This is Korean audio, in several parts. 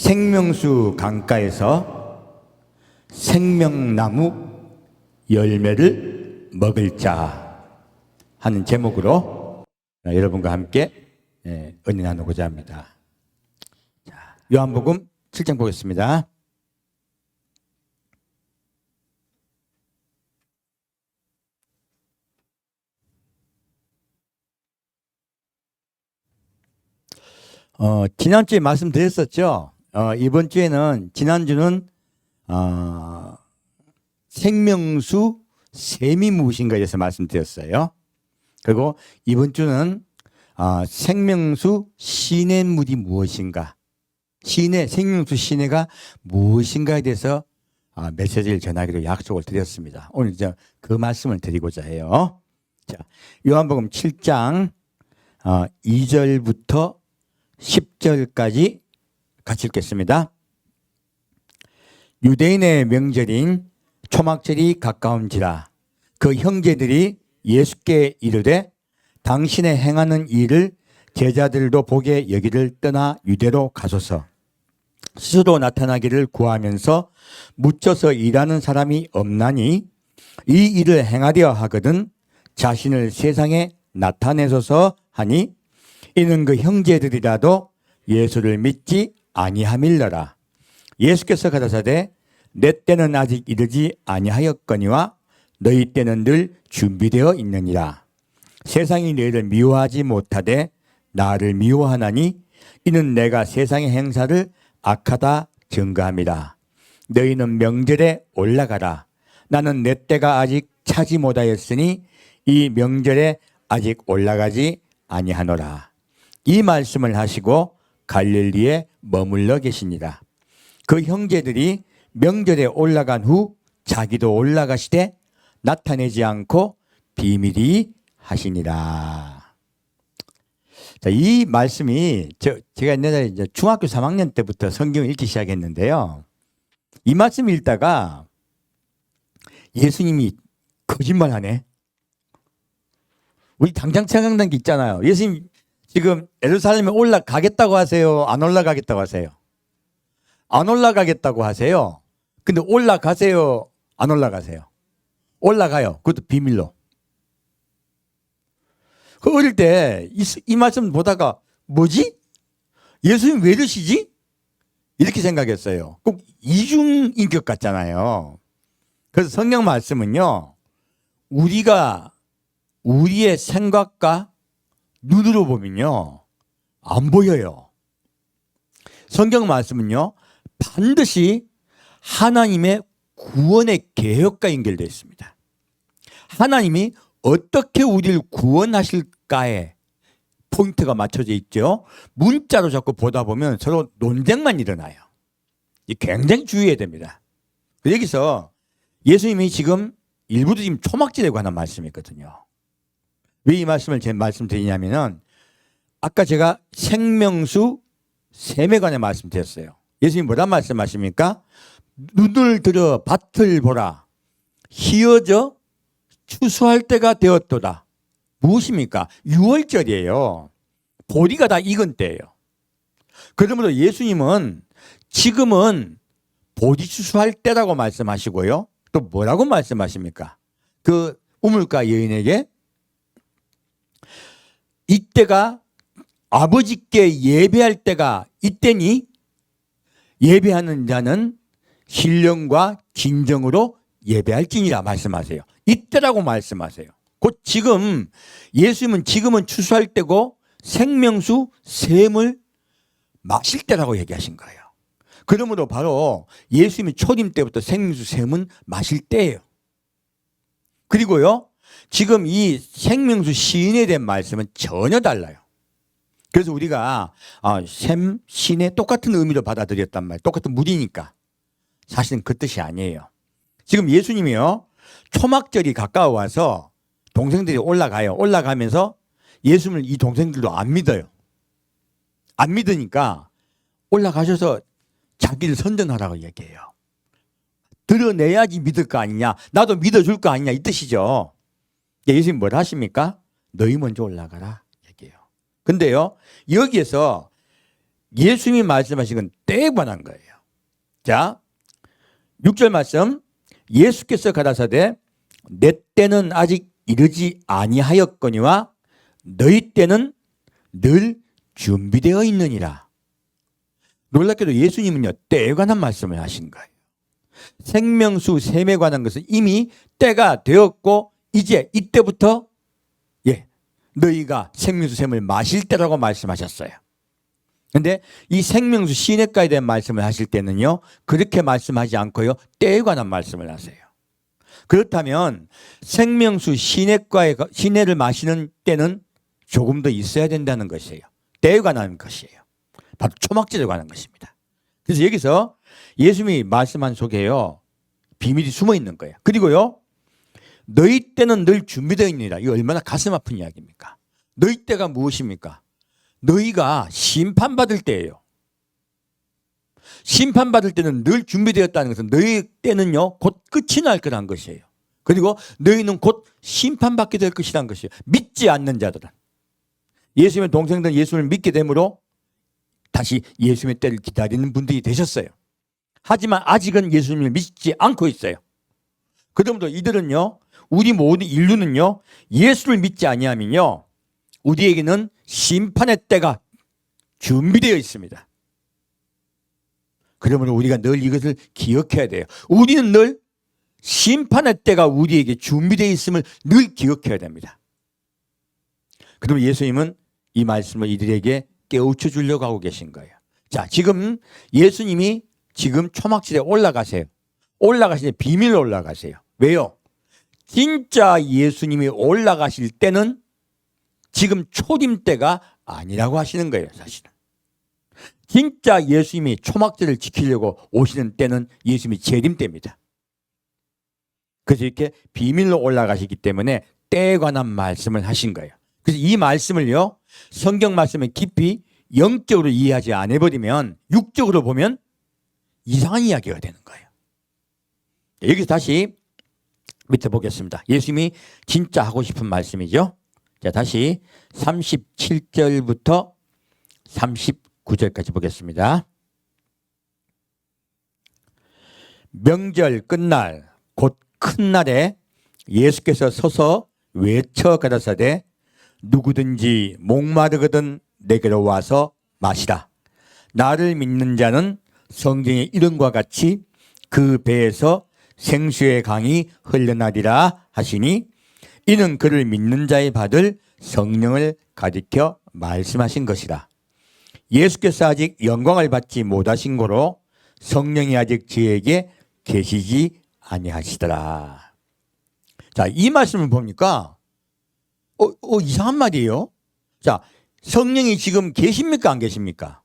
생명수 강가에서 생명나무 열매를 먹을 자 하는 제목으로 여러분과 함께 은혜 나누고자 합니다. 자, 요한복음 7장 보겠습니다. 지난주에 말씀드렸었죠. 이번 주에는, 지난주는 생명수 샘이 무엇인가에 대해서 말씀드렸어요. 그리고 이번 주는 생명수 시냇물이 무엇인가, 생명수 시내가 무엇인가에 대해서 메시지를 전하기로 약속을 드렸습니다. 오늘 이제 그 말씀을 드리고자 해요. 자, 요한복음 7장 2절부터 10절까지 같이 읽겠습니다. 유대인의 명절인 초막절이 가까운지라 그 형제들이 예수께 이르되 당신의 행하는 일을 제자들도 보게 여기를 떠나 유대로 가소서. 스스로 나타나기를 구하면서 묻혀서 일하는 사람이 없나니 이 일을 행하려 하거든 자신을 세상에 나타내소서 하니 이는 그 형제들이라도 예수를 믿지 아니함일러라. 예수께서 가라사대 내 때는 아직 이르지 아니하였거니와 너희 때는 늘 준비되어 있느니라. 세상이 너희를 미워하지 못하되 나를 미워하나니 이는 내가 세상의 행사를 악하다 증거함이라. 너희는 명절에 올라가라. 나는 내 때가 아직 차지 못하였으니 이 명절에 아직 올라가지 아니하노라. 이 말씀을 하시고 갈릴리에 머물러 계시니라. 그 형제들이 명절에 올라간 후 자기도 올라가시되 나타내지 않고 비밀이 하시니라. 자, 이 말씀이 제가 옛날에 이제 중학교 3학년 때부터 성경을 읽기 시작했는데요. 이 말씀 읽다가 예수님이 거짓말하네. 우리 당장 생각난 게 있잖아요. 예수님 지금 예루살렘에 올라가겠다고 하세요? 안 올라가겠다고 하세요? 안 올라가겠다고 하세요. 근데 올라가세요? 안 올라가세요? 올라가요. 그것도 비밀로. 그 어릴 때 이 말씀 보다가 뭐지? 예수님 왜 이러시지? 이렇게 생각했어요. 꼭 이중인격 같잖아요. 그래서 성경 말씀은요, 우리가 우리의 생각과 눈으로 보면요 안 보여요. 성경 말씀은요 반드시 하나님의 구원의 계획과 연결되어 있습니다. 하나님이 어떻게 우리를 구원하실까에 포인트가 맞춰져 있죠. 문자로 자꾸 보다 보면 서로 논쟁만 일어나요. 굉장히 주의해야 됩니다. 여기서 예수님이 지금 일부러 지금 초막절에 관한 말씀이거든요. 왜 이 말씀을 제가 말씀드리냐면은 아까 제가 생명수 샘에 관해 말씀드렸어요. 예수님이 뭐란 말씀하십니까? 눈을 들어 밭을 보라. 희어져 추수할 때가 되었도다. 무엇입니까? 6월절이에요. 보리가 다 익은 때예요. 그러므로 예수님은 지금은 보리 추수할 때라고 말씀하시고요. 또 뭐라고 말씀하십니까? 그 우물가 여인에게 이때가 아버지께 예배할 때가 이때니 예배하는 자는 신령과 진정으로 예배할지니라 말씀하세요. 이때라고 말씀하세요. 곧 지금 예수님은 지금은 추수할 때고 생명수 샘을 마실 때라고 얘기하신 거예요. 그러므로 바로 예수님이 초림 때부터 생명수 샘은 마실 때예요. 그리고요 지금 이 생명수 시인에 대한 말씀은 전혀 달라요. 그래서 우리가 샘, 시내 똑같은 의미로 받아들였단 말이에요. 똑같은 물이니까. 사실은 그 뜻이 아니에요. 지금 예수님이요 초막절이 가까워와서 동생들이 올라가요. 올라가면서 예수님을 이 동생들도 안 믿어요. 안 믿으니까 올라가셔서 자기를 선전하라고 얘기해요. 드러내야지 믿을 거 아니냐, 나도 믿어줄 거 아니냐 이 뜻이죠. 예수님 뭘 하십니까? 너희 먼저 올라가라 얘기해요. 근데요 여기에서 예수님이 말씀하신 건 때에 관한 거예요. 자, 6절 말씀. 예수께서 가라사대 내 때는 아직 이르지 아니하였거니와 너희 때는 늘 준비되어 있느니라. 놀랍게도 예수님은요, 때에 관한 말씀을 하신 거예요. 생명수 셈에 관한 것은 이미 때가 되었고 이제 이때부터 너희가 생명수 셈을 마실 때라고 말씀하셨어요. 그런데 이 생명수 시냇가에 대한 말씀을 하실 때는요, 그렇게 말씀하지 않고요, 때에 관한 말씀을 하세요. 그렇다면 생명수 시냇를 마시는 때는 조금 더 있어야 된다는 것이에요. 때에 관한 것이에요. 바로 초막절에 관한 것입니다. 그래서 여기서 예수님이 말씀한 속에요, 비밀이 숨어 있는 거예요. 그리고요, 너희 때는 늘 준비되어 있느니라. 이거 얼마나 가슴 아픈 이야기입니까? 너희 때가 무엇입니까? 너희가 심판받을 때예요. 심판받을 때는 늘 준비되었다는 것은 너희 때는요, 곧 끝이 날 거란 것이에요. 그리고 너희는 곧 심판받게 될 것이란 것이에요. 믿지 않는 자들은. 예수님의 동생들은 예수님을 믿게 되므로 다시 예수님의 때를 기다리는 분들이 되셨어요. 하지만 아직은 예수님을 믿지 않고 있어요. 그러므로 이들은요, 우리 모든 인류는요, 예수를 믿지 아니하면요, 우리에게는 심판의 때가 준비되어 있습니다. 그러므로 우리가 늘 이것을 기억해야 돼요. 우리는 늘 심판의 때가 우리에게 준비되어 있음을 늘 기억해야 됩니다. 그럼 예수님은 이 말씀을 이들에게 깨우쳐 주려고 하고 계신 거예요. 자, 지금 예수님이 지금 초막절에 올라가세요. 올라가시니 비밀로 올라가세요. 왜요? 진짜 예수님이 올라가실 때는 지금 초림 때가 아니라고 하시는 거예요, 사실은. 진짜 예수님이 초막절을 지키려고 오시는 때는 예수님이 재림 때입니다. 그래서 이렇게 비밀로 올라가시기 때문에 때에 관한 말씀을 하신 거예요. 그래서 이 말씀을요, 성경 말씀을 깊이 영적으로 이해하지 않아버리면 육적으로 보면 이상한 이야기가 되는 거예요. 여기서 다시 밑에 보겠습니다. 예수님이 진짜 하고 싶은 말씀이죠. 자, 다시 37절부터 39절까지 보겠습니다. 명절 끝날 곧 큰 날에 예수께서 서서 외쳐 가라사대 누구든지 목마르거든 내게로 와서 마시라. 나를 믿는 자는 성경의 이름과 같이 그 배에서 생수의 강이 흘러나리라 하시니 이는 그를 믿는 자의 받을 성령을 가리켜 말씀하신 것이라. 예수께서 아직 영광을 받지 못하신 고로 성령이 아직 저에게 계시지 아니하시더라. 자, 이 말씀을 보니까 이상한 말이에요. 자, 성령이 지금 계십니까 안 계십니까?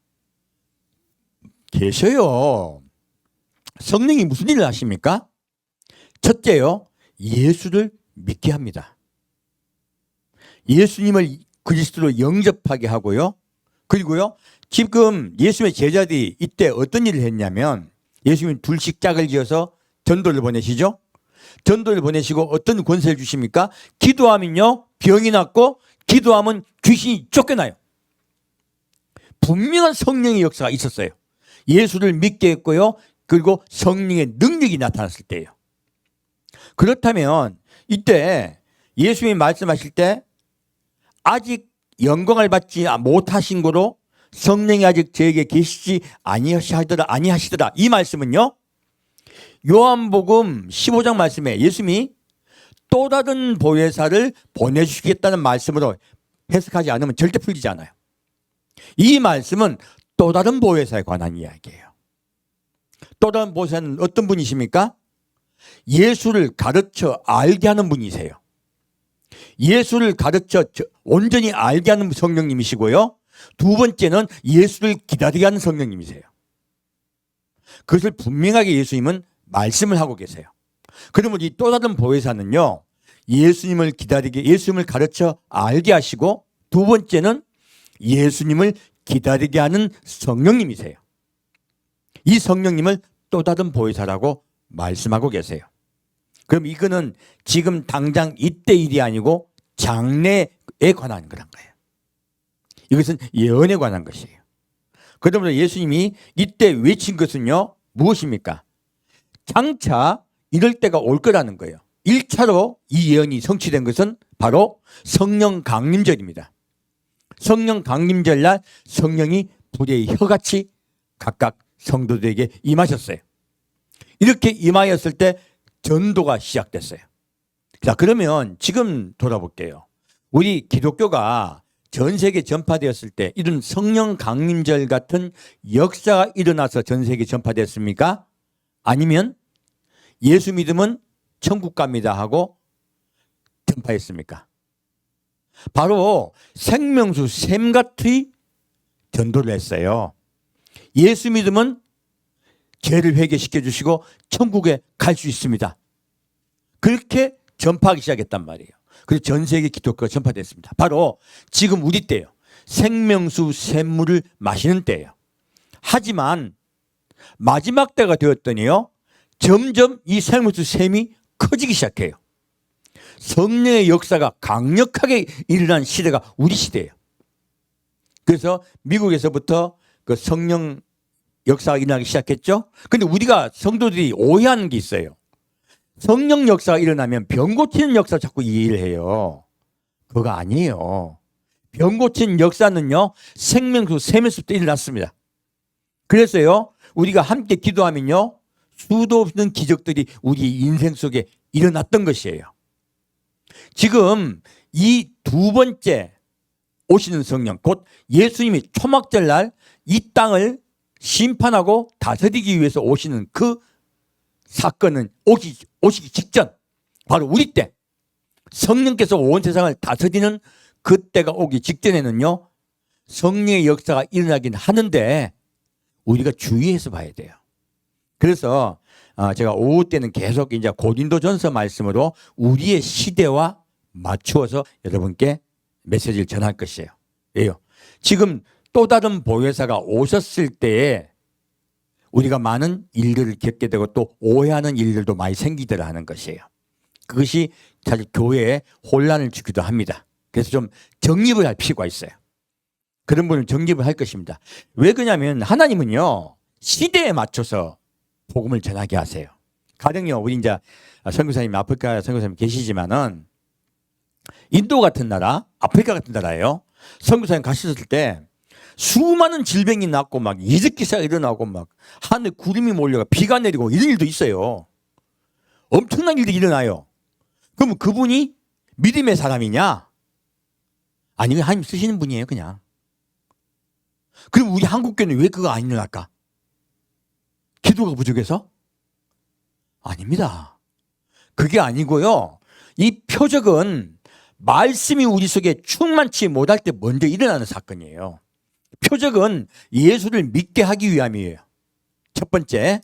계셔요. 성령이 무슨 일을 하십니까? 첫째요, 예수를 믿게 합니다. 예수님을 그리스도로 영접하게 하고요. 그리고요, 지금 예수님의 제자들이 이때 어떤 일을 했냐면 예수님이 둘씩 짝을 지어서 전도를 보내시죠. 전도를 보내시고 어떤 권세를 주십니까? 기도하면요, 병이 낫고 기도하면 귀신이 쫓겨나요. 분명한 성령의 역사가 있었어요. 예수를 믿게 했고요. 그리고 성령의 능력이 나타났을 때예요. 그렇다면 이때 예수님이 말씀하실 때 아직 영광을 받지 못하신 거로 성령이 아직 저에게 계시지 아니하시더라. 이 말씀은요, 요한복음 15장 말씀에 예수님이 또 다른 보혜사를 보내주시겠다는 말씀으로 해석하지 않으면 절대 풀리지 않아요. 이 말씀은 또 다른 보혜사에 관한 이야기예요. 또 다른 보혜사는 어떤 분이십니까? 예수를 가르쳐 알게 하는 분이세요. 예수를 가르쳐 온전히 알게 하는 성령님이시고요. 두 번째는 예수를 기다리게 하는 성령님이세요. 그것을 분명하게 예수님은 말씀을 하고 계세요. 그러면 이 또 다른 보혜사는요, 예수님을 기다리게, 예수님을 가르쳐 알게 하시고 두 번째는 예수님을 기다리게 하는 성령님이세요. 이 성령님을 또 다른 보혜사라고 말씀하고 계세요. 그럼 이거는 지금 당장 이때 일이 아니고 장래에 관한 거란 거예요. 이것은 예언에 관한 것이에요. 그러므로 예수님이 이때 외친 것은요, 무엇입니까? 장차 이럴 때가 올 거라는 거예요. 1차로 이 예언이 성취된 것은 바로 성령 강림절입니다. 성령 강림절날 성령이 불의 혀같이 각각 성도들에게 임하셨어요. 이렇게 임하였을 때 전도가 시작됐어요. 자, 그러면 지금 돌아볼게요. 우리 기독교가 전 세계 전파되었을 때 이런 성령 강림절 같은 역사가 일어나서 전 세계 전파됐습니까? 아니면 예수 믿으면 천국 갑니다 하고 전파했습니까? 바로 생명수 샘같이 전도를 했어요. 예수 믿으면 죄를 회개시켜 주시고 천국에 갈 수 있습니다. 그렇게 전파하기 시작했단 말이에요. 그래서 전 세계 기독교가 전파됐습니다. 바로 지금 우리 때예요. 생명수 샘물을 마시는 때예요. 하지만 마지막 때가 되었더니요, 점점 이 생명수 샘이 커지기 시작해요. 성령의 역사가 강력하게 일어난 시대가 우리 시대예요. 그래서 미국에서부터 그 성령 역사가 일어나기 시작했죠. 근데 우리가 성도들이 오해하는 게 있어요. 성령 역사가 일어나면 병 고치는 역사 자꾸 이해를 해요. 그거 아니에요. 병 고치는 역사는요, 생명수 샘에서부터 일어났습니다. 그래서요, 우리가 함께 기도하면요, 수도 없는 기적들이 우리 인생 속에 일어났던 것이에요. 지금 이 두 번째 오시는 성령, 곧 예수님이 초막절날 이 땅을 심판하고 다스리기 위해서 오시는 그 사건은 오시기 직전, 바로 우리 때 성령께서 온 세상을 다스리는 그때가 오기 직전에는요, 성령의 역사가 일어나긴 하는데 우리가 주의해서 봐야 돼요. 그래서 제가 오후 때는 계속 이제 고린도전서 말씀으로 우리의 시대와 맞추어서 여러분께 메시지를 전할 것이에요. 왜요? 지금 또 다른 보혜사가 오셨을 때에 우리가 많은 일들을 겪게 되고 또 오해하는 일들도 많이 생기더라 하는 것이에요. 그것이 사실 교회에 혼란을 주기도 합니다. 그래서 좀 정립을 할 필요가 있어요. 그런 분은 정립을 할 것입니다. 왜 그러냐면 하나님은요, 시대에 맞춰서 복음을 전하게 하세요. 가령요, 우리 이제 선교사님, 아프리카 선교사님 계시지만은 인도 같은 나라, 아프리카 같은 나라예요. 선교사님 가셨을 때 수많은 질병이 났고 막 이적기사가 일어나고 막 하늘 구름이 몰려가 비가 내리고 이런 일도 있어요. 엄청난 일들이 일어나요. 그럼 그분이 믿음의 사람이냐? 아니, 하나님 쓰시는 분이에요, 그냥. 그럼 우리 한국교회는 왜 그거 안 일어날까? 기도가 부족해서? 아닙니다. 그게 아니고요. 이 표적은 말씀이 우리 속에 충만치 못할 때 먼저 일어나는 사건이에요. 표적은 예수를 믿게 하기 위함이에요. 첫 번째.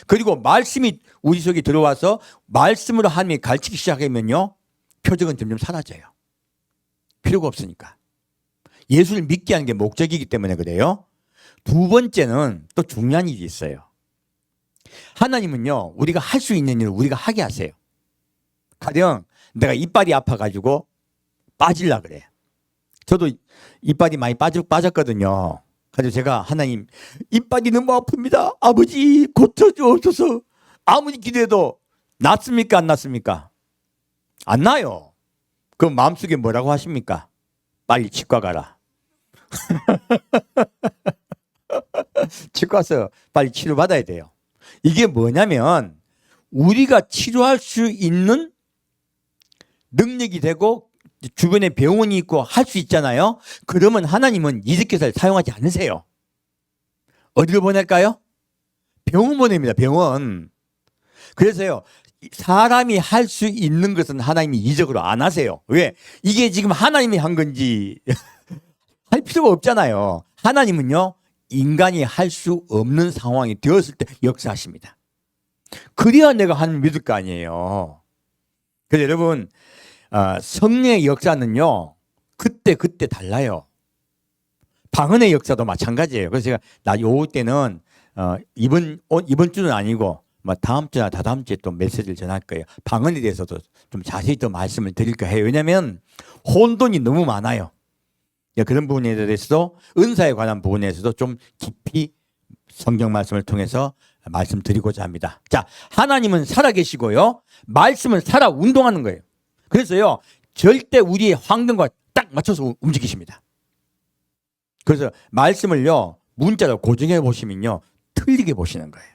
그리고 말씀이 우리 속에 들어와서 말씀으로 하나님이 가르치기 시작하면요, 표적은 점점 사라져요. 필요가 없으니까. 예수를 믿게 하는 게 목적이기 때문에 그래요. 두 번째는 또 중요한 일이 있어요. 하나님은요, 우리가 할 수 있는 일을 우리가 하게 하세요. 가령 내가 이빨이 아파가지고 빠질라 그래. 저도 이빨이 많이 빠졌거든요. 그래서 제가 하나님, 이빨이 너무 아픕니다. 아버지 고쳐주옵소서. 아무리 기도해도 낫습니까, 안 낫습니까? 안 나요. 그럼 마음속에 뭐라고 하십니까? 빨리 치과 가라. 치과 가서 빨리 치료받아야 돼요. 이게 뭐냐면 우리가 치료할 수 있는 능력이 되고 주변에 병원이 있고 할 수 있잖아요. 그러면 하나님은 이적기사를 사용하지 않으세요. 어디로 보낼까요? 병원 보냅니다. 병원. 그래서요, 사람이 할 수 있는 것은 하나님이 이적으로 안 하세요. 왜? 이게 지금 하나님이 한 건지 할 필요가 없잖아요. 하나님은요, 인간이 할 수 없는 상황이 되었을 때 역사하십니다. 그래야 내가 하나님 믿을 거 아니에요. 그래서 여러분, 성령의 역사는요, 그때 달라요. 방언의 역사도 마찬가지예요. 그래서 제가 요 때는 이번 주는 아니고 다음 주나 다다음 주에 또 메시지를 전할 거예요. 방언에 대해서도 좀 자세히 더 말씀을 드릴까 해요. 왜냐하면 혼돈이 너무 많아요. 그런 부분에 대해서도 은사에 관한 부분에서도 좀 깊이 성경 말씀을 통해서 말씀드리고자 합니다. 자, 하나님은 살아계시고요. 말씀은 살아 운동하는 거예요. 그래서요, 절대 우리의 환경과 딱 맞춰서 움직이십니다. 그래서 말씀을요, 문자로 고정해 보시면요, 틀리게 보시는 거예요.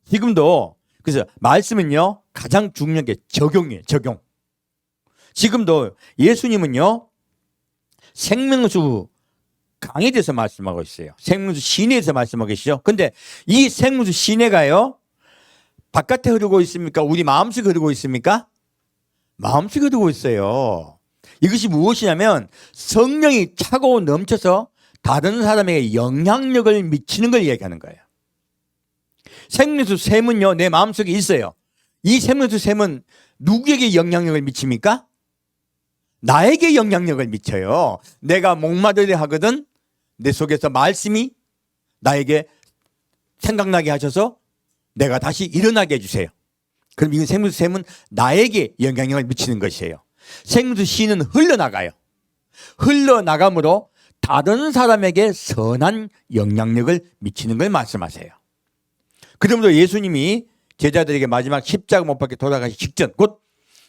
지금도 그래서 말씀은요, 가장 중요한 게 적용이에요. 적용. 지금도 예수님은요, 생명수 강에 대해서 말씀하고 있어요. 생명수 시내에 대해서 말씀하고 계시죠. 근데 이 생명수 시내가요, 바깥에 흐르고 있습니까? 우리 마음속에 흐르고 있습니까? 마음속에 흐르고 있어요. 이것이 무엇이냐면 성령이 차고 넘쳐서 다른 사람에게 영향력을 미치는 걸 얘기하는 거예요. 생명수 샘은요, 내 마음속에 있어요. 이 생명수 샘은 누구에게 영향력을 미칩니까? 나에게 영향력을 미쳐요. 내가 목마르려 하거든 내 속에서 말씀이 나에게 생각나게 하셔서 내가 다시 일어나게 해주세요. 그럼 이 생명수 샘은 나에게 영향력을 미치는 것이에요. 생명수 씨는 흘러나가요. 흘러나감으로 다른 사람에게 선한 영향력을 미치는 걸 말씀하세요. 그러므로 예수님이 제자들에게 마지막 십자가 못 박혀 돌아가시 직전, 곧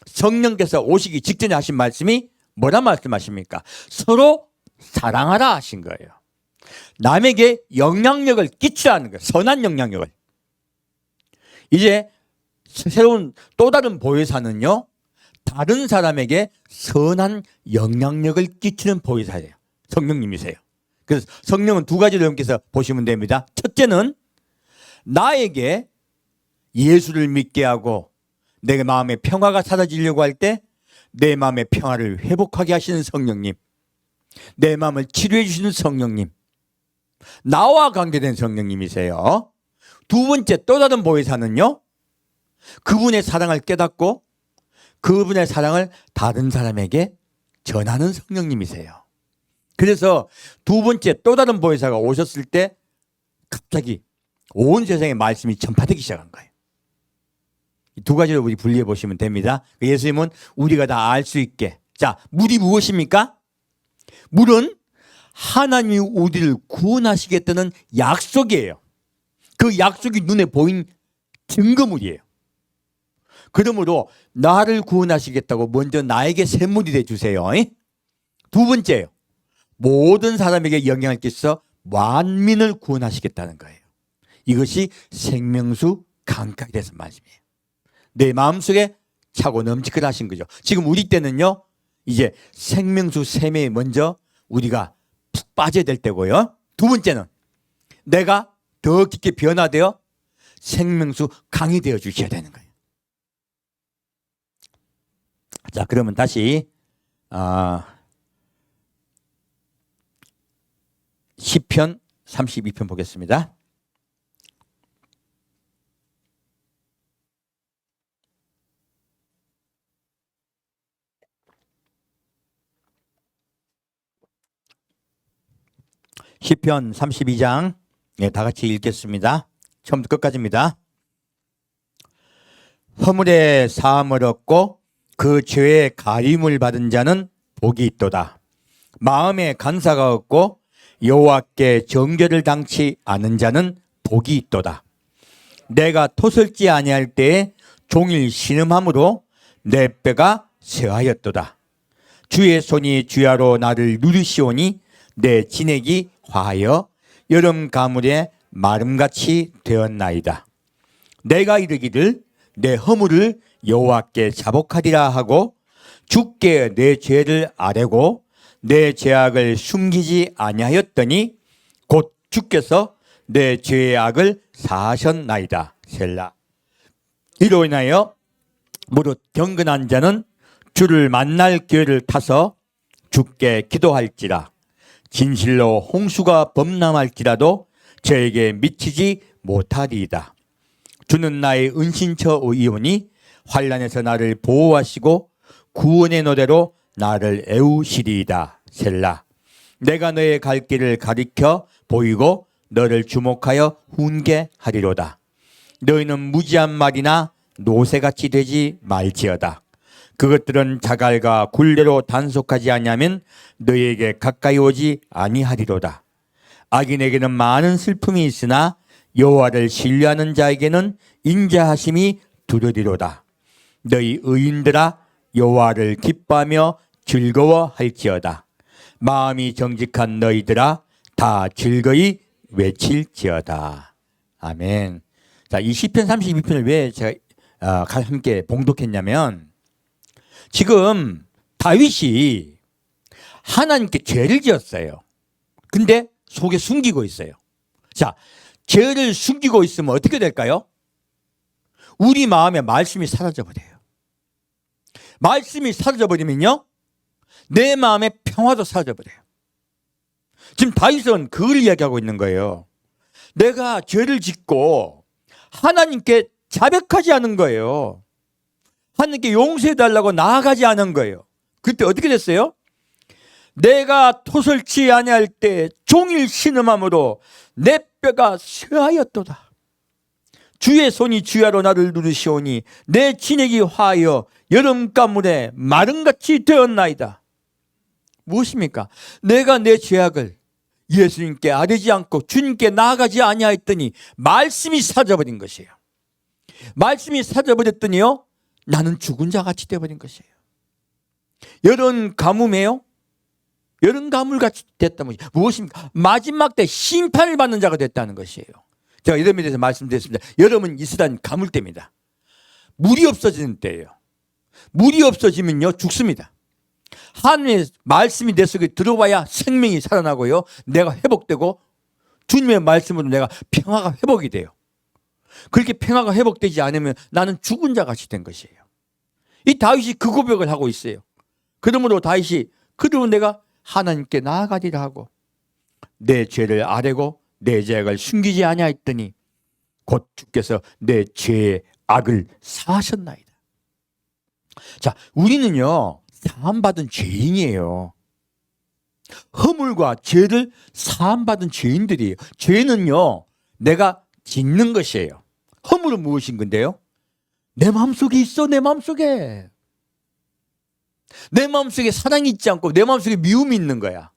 성령께서 오시기 직전에 하신 말씀이 뭐라 말씀하십니까? 서로 사랑하라 하신 거예요. 남에게 영향력을 끼치라는 거예요. 선한 영향력을. 이제 새로운 또 다른 보혜사는요, 다른 사람에게 선한 영향력을 끼치는 보혜사예요. 성령님이세요. 그래서 성령은 두 가지로 여러분께서 보시면 됩니다. 첫째는 나에게 예수를 믿게 하고 내 마음의 평화가 사라지려고 할 때 내 마음의 평화를 회복하게 하시는 성령님, 내 마음을 치료해 주시는 성령님, 나와 관계된 성령님이세요. 두 번째 또 다른 보혜사는요, 그분의 사랑을 깨닫고 그분의 사랑을 다른 사람에게 전하는 성령님이세요. 그래서 두 번째 또 다른 보혜사가 오셨을 때 갑자기 온 세상에 말씀이 전파되기 시작한 거예요. 이 두 가지로 우리 분리해 보시면 됩니다. 예수님은 우리가 다 알 수 있게. 자, 물이 무엇입니까? 물은 하나님이 우리를 구원하시겠다는 약속이에요. 그 약속이 눈에 보인 증거물이에요. 그러므로 나를 구원하시겠다고 먼저 나에게 샘물이 되주세요. 두 번째요, 모든 사람에게 영향을 끼쳐 만민을 구원하시겠다는 거예요. 이것이 생명수 강가에 대해서 말씀이에요. 내 마음속에 차고 넘치게 하신 거죠. 지금 우리 때는요, 이제 생명수 샘에 먼저 우리가 푹 빠져야 될 때고요. 두 번째는 내가 더 깊게 변화되어 생명수 강이 되어 주셔야 되는 거예요. 자, 그러면 다시 시편 32편 보겠습니다. 시편 32장, 다 같이 읽겠습니다. 처음부터 끝까지입니다. 허물의 사함을 얻고 그 죄의 가림을 받은 자는 복이 있도다. 마음에 간사가 없고 여호와께 정죄를 당치 않은 자는 복이 있도다. 내가 토설지 아니할 때에 종일 신음함으로 내 뼈가 쇠하였도다. 주의 손이 주야로 나를 누르시오니 내 진액이 화하여 여름 가물에 마름같이 되었나이다. 내가 이르기를 내 허물을 여호와께 자복하리라 하고 주께 내 죄를 아뢰고 내 죄악을 숨기지 아니하였더니 곧 주께서 내 죄의 악을 사하셨나이다. 셀라. 이로 인하여 무릇 경건한 자는 주를 만날 기회를 타서 주께 기도할지라. 진실로 홍수가 범람할지라도 저에게 미치지 못하리이다. 주는 나의 은신처이오니 환난에서 나를 보호하시고 구원의 노래로 나를 애우시리이다. 셀라. 내가 너의 갈 길을 가리켜 보이고 너를 주목하여 훈계하리로다. 너희는 무지한 말이나 노새같이 되지 말지어다. 그것들은 자갈과 굴레로 단속하지 아니하면 너희에게 가까이 오지 아니하리로다. 악인에게는 많은 슬픔이 있으나 여호와를 신뢰하는 자에게는 인자하심이 두려리로다. 너희 의인들아 여호와를 기뻐하며 즐거워할지어다. 마음이 정직한 너희들아 다 즐거이 외칠지어다. 아멘. 자, 이 시편 32편을 왜 제가 함께 봉독했냐면, 지금 다윗이 하나님께 죄를 지었어요. 근데 속에 숨기고 있어요. 자, 죄를 숨기고 있으면 어떻게 될까요? 우리 마음에 말씀이 사라져버려요. 말씀이 사라져버리면요, 내 마음의 평화도 사라져버려요. 지금 다윗은 그걸 이야기하고 있는 거예요. 내가 죄를 짓고 하나님께 자백하지 않은 거예요. 하나님께 용서해달라고 나아가지 않은 거예요. 그때 어떻게 됐어요? 내가 토설치 아니할 때 종일 신음함으로 내 뼈가 쇠하였도다. 주의 손이 주야로 나를 누르시오니 내 진액이 화하여 여름 가물에 마른같이 되었나이다. 무엇입니까? 내가 내 죄악을 예수님께 아뢰지 않고 주님께 나아가지 아니하였더니 말씀이 사라져버린 것이에요. 말씀이 사라져버렸더니요, 나는 죽은 자같이 되어버린 것이에요. 여름 가뭄에요, 여름 가물같이 됐다면 무엇입니까? 마지막 때 심판을 받는 자가 됐다는 것이에요. 제가 여름에 대해서 말씀드렸습니다. 여름은 이스라엘 가물 때입니다. 물이 없어지는 때예요. 물이 없어지면요, 죽습니다. 하나님의 말씀이 내 속에 들어와야 생명이 살아나고요, 내가 회복되고 주님의 말씀으로 내가 평화가 회복이 돼요. 그렇게 평화가 회복되지 않으면 나는 죽은 자같이 된 것이에요. 이 다윗이 그 고백을 하고 있어요. 그러므로 다윗이 그러면 내가 하나님께 나아가리라 하고 내 죄를 아뢰고 내 죄악을 숨기지 아니하였더니 곧 주께서 내 죄의 악을 사하셨나이다. 자, 우리는요 사함받은 죄인이에요. 허물과 죄를 사함받은 죄인들이에요. 죄는요 내가 짓는 것이에요. 허물은 무엇인 건데요? 내 마음속에 있어. 내 마음속에. 내 마음속에 사랑이 있지 않고 내 마음속에 미움이 있는 거야.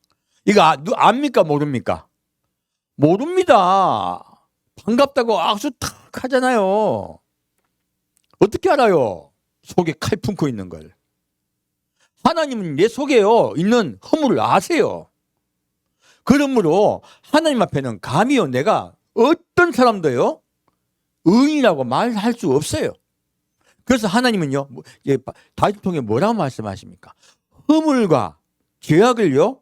이거 압니까 모릅니까? 모릅니다. 반갑다고 악수 탁 하잖아요. 어떻게 알아요? 속에 칼 품고 있는 걸. 하나님은 내 속에요 있는 허물을 아세요. 그러므로 하나님 앞에는 감히요 내가 어떤 사람도요 의인이라고 말할 수 없어요. 그래서 하나님은요 다윗을 통해 뭐라고 말씀하십니까? 허물과 죄악을요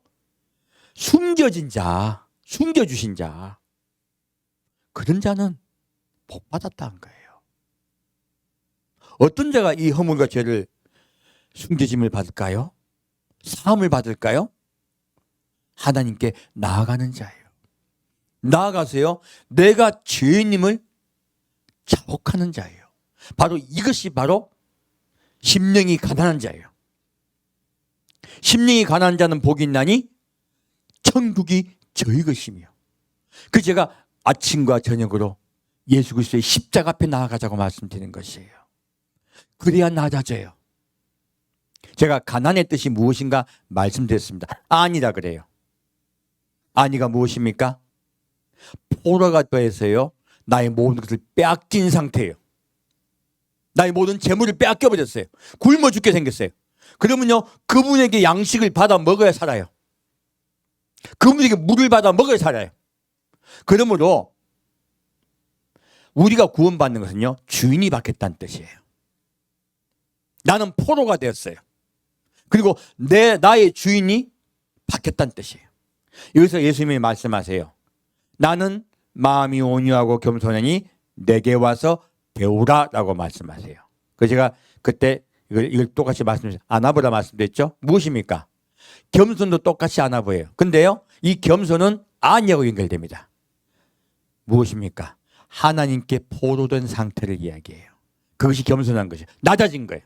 숨겨진 자, 숨겨주신 자, 그런 자는 복 받았다는 거예요. 어떤 자가 이 허물과 죄를 숨겨짐을 받을까요? 사함을 받을까요? 하나님께 나아가는 자예요. 나아가서요 내가 죄인임을 자복하는 자예요. 바로 이것이 바로 심령이 가난한 자예요. 심령이 가난한 자는 복이 있나니 천국이 저희 것이며. 그 제가 아침과 저녁으로 예수 그리스도의 십자가 앞에 나아가자고 말씀드리는 것이에요. 그래야 낮아져요. 제가 가난의 뜻이 무엇인가 말씀드렸습니다. 안이라 그래요. 안이가 무엇입니까? 포로가 되어서요 나의 모든 것을 빼앗긴 상태예요. 나의 모든 재물을 빼앗겨버렸어요. 굶어 죽게 생겼어요. 그러면요 그분에게 양식을 받아 먹어야 살아요. 그분에게 물을 받아 먹어야 살아요. 그러므로 우리가 구원받는 것은요 주인이 바뀌었다는 뜻이에요. 나는 포로가 되었어요. 그리고 나의 주인이 바뀌었다는 뜻이에요. 여기서 예수님이 말씀하세요. 나는 마음이 온유하고 겸손하니 내게 와서 배우라 라고 말씀하세요. 그 제가 그때 이걸 똑같이 안아보라 말씀드렸죠. 무엇입니까? 겸손도 똑같이 안아보예요. 근데요 이 겸손은 안이하고 연결됩니다. 무엇입니까? 하나님께 포로된 상태를 이야기해요. 그것이 겸손한 것이에요. 낮아진 거예요.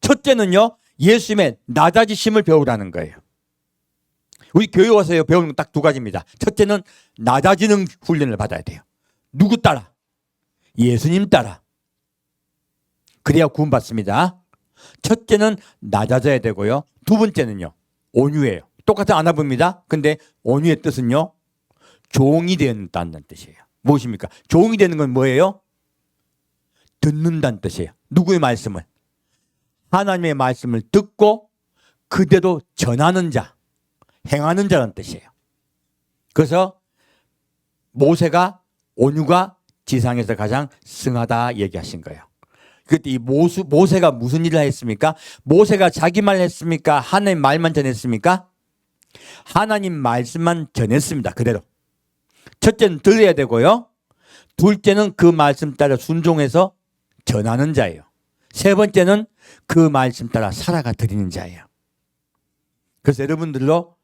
첫째는요 예수님의 낮아지심을 배우라는 거예요. 우리 교회 와서 배우는 건 딱 두 가지입니다. 첫째는 낮아지는 훈련을 받아야 돼요. 누구 따라? 예수님 따라. 그래야 구원받습니다. 첫째는 낮아져야 되고요. 두 번째는요, 온유해요. 똑같은 안아봅니다. 근데 온유의 뜻은요, 종이 된다는 뜻이에요. 무엇입니까? 종이 되는 건 뭐예요? 듣는다는 뜻이에요. 누구의 말씀을? 하나님의 말씀을 듣고 그대로 전하는 자, 행하는 자라는 뜻이에요. 그래서 모세가 온유가 지상에서 가장 승하다 얘기하신 거예요. 그때 이 모세가 무슨 일을 했습니까? 모세가 자기 말 했습니까? 하나님 말만 전했습니까? 하나님 말씀만 전했습니다. 그대로. 첫째는 들어야 되고요. 둘째는 그 말씀 따라 순종해서 전하는 자예요. 세 번째는 그 말씀 따라 살아가 드리는 자예요. 그래서 여러분들로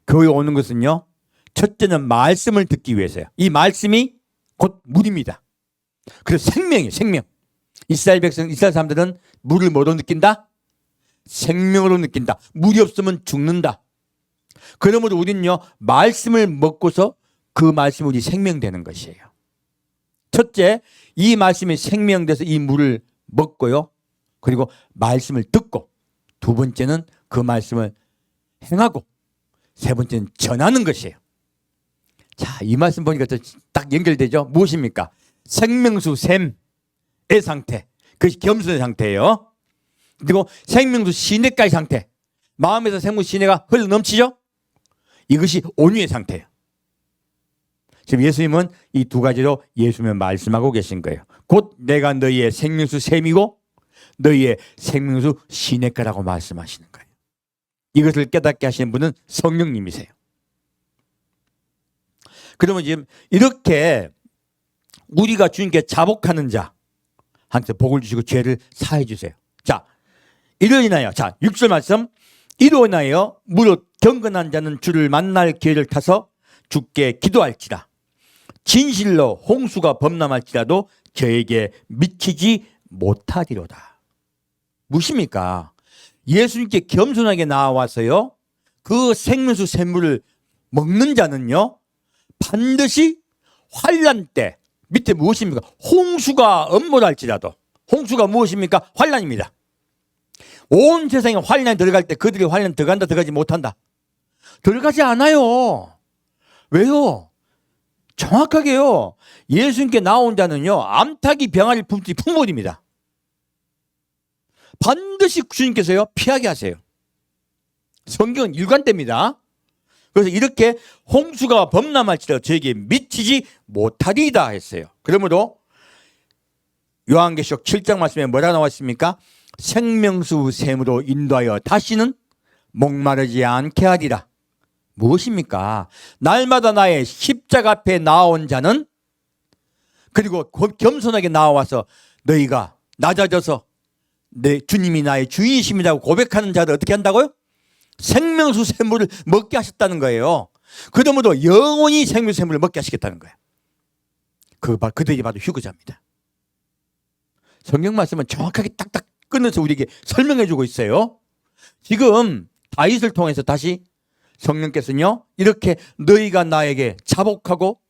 교회 오는 것은요, 첫째는 말씀을 듣기 위해서요. 이 말씀이 곧 물입니다. 그래서 생명이에요. 생명. 이스라엘 사람들은 물을 뭐로 느낀다? 생명으로 느낀다. 물이 없으면 죽는다. 그러므로 우리는요, 말씀을 먹고서 그 말씀이 우리 생명되는 것이에요. 첫째, 이 말씀이 생명돼서 이 물을 먹고요. 그리고 말씀을 듣고, 두 번째는 그 말씀을 행하고, 세 번째는 전하는 것이에요. 자, 이 말씀 보니까 딱 연결되죠? 무엇입니까? 생명수 샘의 상태. 그것이 겸손의 상태예요. 그리고 생명수 시내가의 상태. 마음에서 생명수 시내가 흘러 넘치죠? 이것이 온유의 상태예요. 지금 예수님은 이 두 가지로 예수님은 말씀하고 계신 거예요. 곧 내가 너희의 생명수 샘이고 너희의 생명수 시내가라고 말씀하시는 거예요. 이것을 깨닫게 하시는 분은 성령님이세요. 그러면 지금 이렇게 우리가 주님께 자복하는 자한테 복을 주시고 죄를 사해 주세요. 자, 이로 인하여, 자, 6절 말씀. 이로 인하여 무릇 경건한 자는 주를 만날 기회를 타서 주께 기도할지라. 진실로 홍수가 범람할지라도 저에게 미치지 못하리로다. 무엇입니까? 예수님께 겸손하게 나와서요, 그 생명수 샘물을 먹는 자는요, 반드시 환난 때, 밑에 무엇입니까? 홍수가 엄몰할지라도. 홍수가 무엇입니까? 환난입니다. 온 세상에 환난이 들어갈 때 그들이 환난 들어간다 들어가지 못한다. 들어가지 않아요. 왜요? 정확하게요. 예수님께 나온 자는요, 암탉이 병아리 품듯이 풍물입니다. 반드시 주님께서요, 피하게 하세요. 성경은 일관됩니다. 그래서 이렇게 홍수가 범람할지라도 저에게 미치지 못하리이다 했어요. 그러므로 요한계시록 7장 말씀에 뭐라 나와 있습니까? 생명수 샘으로 인도하여 다시는 목마르지 않게 하리라. 무엇입니까? 날마다 나의 십자가 앞에 나온 자는, 그리고 겸손하게 나와서 너희가 낮아져서 내 주님이 나의 주인이십니다고 고백하는 자들 어떻게 한다고요? 생명수 샘물을 먹게 하셨다는 거예요. 그러므로 영원히 생명수 샘물을 먹게 하시겠다는 거예요. 그들이 바로 휴거자입니다. 성경 말씀은 정확하게 딱딱 끊어서 우리에게 설명해 주고 있어요. 지금 다윗을 통해서 다시 성령께서는요, 이렇게 너희가 나에게 자복하고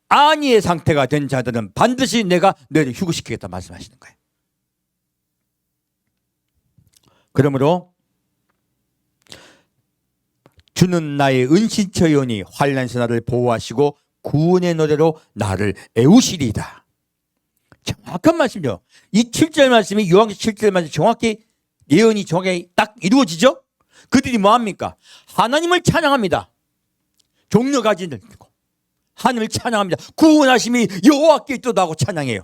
안위의 상태가 된 자들은 반드시 내가 너희를 휴거시키겠다 말씀하시는 거예요. 그러므로 주는 나의 은신처이오니 환난에서 나를 보호하시고 구원의 노래로 나를 애우시리이다. 정확한 말씀이죠. 이 7절 말씀이 요한계시록 7절 말씀 정확히 예언이 정확히 딱 이루어지죠. 그들이 뭐합니까? 하나님을 찬양합니다. 종려 가지는 하나님을 찬양합니다. 구원하심이 여호와께 있도다고 찬양해요.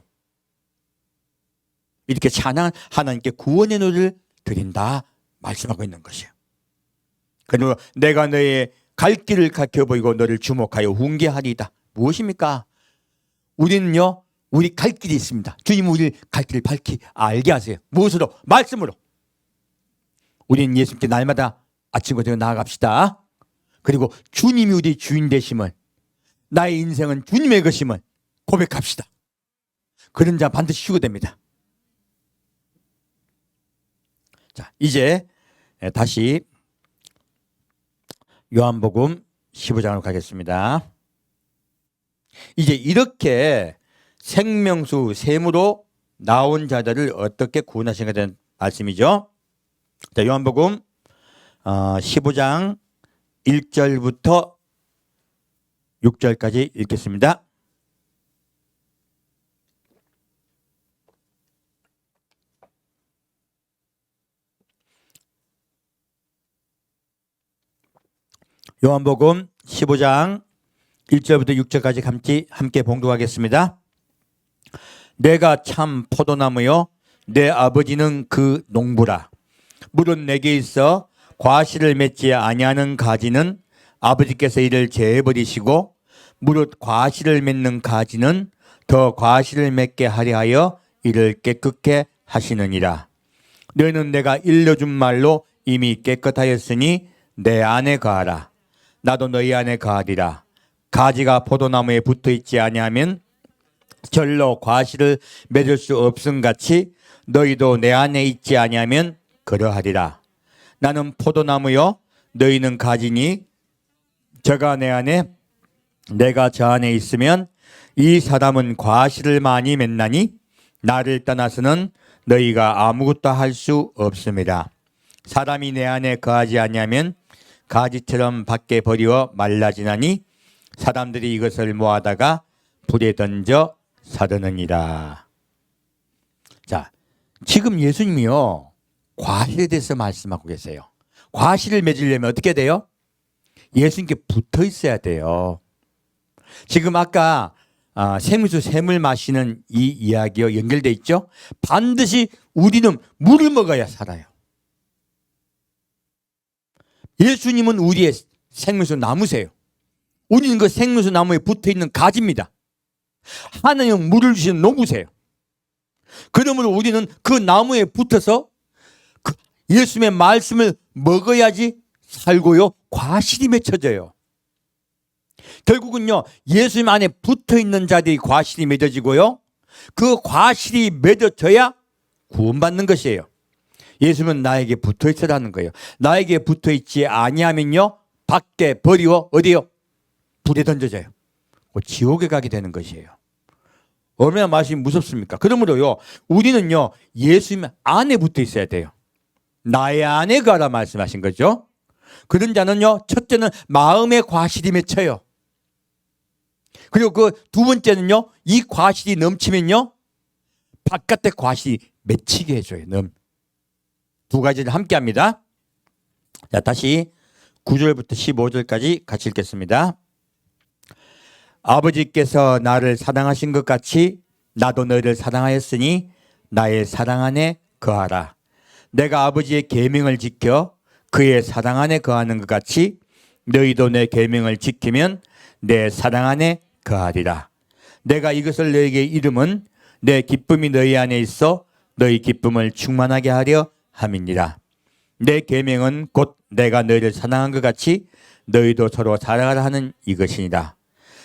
이렇게 찬양한 하나님께 구원의 노래를 드린다 말씀하고 있는 것이에요. 그리고 내가 너의 갈 길을 가르쳐 보이고 너를 주목하여 훈계하리이다. 무엇입니까? 우리는요, 우리 갈 길이 있습니다. 주님은 우리 갈 길을 밝히 알게 하세요. 무엇으로? 말씀으로. 우리는 예수님께 날마다 아침과 저녁 나아갑시다. 그리고 주님이 우리 주인 되심을, 나의 인생은 주님의 것임을 고백합시다. 그런 자 반드시 휴거됩니다. 자, 이제 다시 요한복음 15장으로 가겠습니다. 이제 이렇게 생명수 샘으로 나온 자들을 어떻게 구원하시는가 된 말씀이죠. 자, 요한복음 15장 1절부터 6절까지 읽겠습니다. 요한복음 15장 1절부터 6절까지 함께 봉독하겠습니다. 내가 참 포도나무요 내 아버지는 그 농부라. 물은 내게 있어 과실을 맺지 아니하는 가지는 아버지께서 이를 제해버리시고 무릇 과실을 맺는 가지는 더 과실을 맺게 하려 하여 이를 깨끗게 하시느니라. 너희는 내가 일러준 말로 이미 깨끗하였으니 내 안에 거하라. 나도 너희 안에 거하리라. 가지가 포도나무에 붙어있지 아니하면 절로 과실을 맺을 수 없음같이 너희도 내 안에 있지 아니하면 그러하리라. 나는 포도나무요 너희는 가지니 저가 내 안에 내가 저 안에 있으면 이 사람은 과실을 많이 맺나니 나를 떠나서는 너희가 아무것도 할 수 없음이라. 사람이 내 안에 거하지 아니하면 가지처럼 밖에 버리워 말라지나니 사람들이 이것을 모아다가 불에 던져 사르느니라. 자, 지금 예수님이요 과실에 대해서 말씀하고 계세요. 과실을 맺으려면 어떻게 돼요? 예수님께 붙어 있어야 돼요. 지금 아까 생수 샘을 마시는 이 이야기와 연결돼 있죠. 반드시 우리는 물을 먹어야 살아요. 예수님은 우리의 생명수 나무세요. 우리는 그 생명수 나무에 붙어있는 가지입니다. 하나님은 물을 주시는 농부세요. 그러므로 우리는 그 나무에 붙어서 그 예수님의 말씀을 먹어야지 살고요 과실이 맺혀져요. 결국은요 예수님 안에 붙어있는 자들이 과실이 맺어지고요 그 과실이 맺어져야 구원받는 것이에요. 예수님은 나에게 붙어있으라는 거예요. 나에게 붙어있지 아니하면요 밖에 버리워 어디요? 불에 던져져요. 지옥에 가게 되는 것이에요. 얼마나 말씀이 무섭습니까? 그러므로요 우리는요 예수님 안에 붙어 있어야 돼요. 나의 안에 가라 말씀하신 거죠. 그런 자는요 첫째는 마음의 과실이 맺혀요. 그리고 그 두 번째는요 이 과실이 넘치면요 바깥의 과실이 맺히게 해줘요. 두 가지를 함께 합니다. 자, 다시 9절부터 15절까지 같이 읽겠습니다. 아버지께서 나를 사랑하신 것 같이 나도 너희를 사랑하였으니 나의 사랑 안에 거하라. 내가 아버지의 계명을 지켜 그의 사랑 안에 거하는 것 같이 너희도 내 계명을 지키면 내 사랑 안에 거하리라. 내가 이것을 너희에게 이름은 내 기쁨이 너희 안에 있어 너희 기쁨을 충만하게 하려 함이니라. 내 계명은 곧 내가 너희를 사랑한 것 같이 너희도 서로 사랑하라 하는 이것이니라.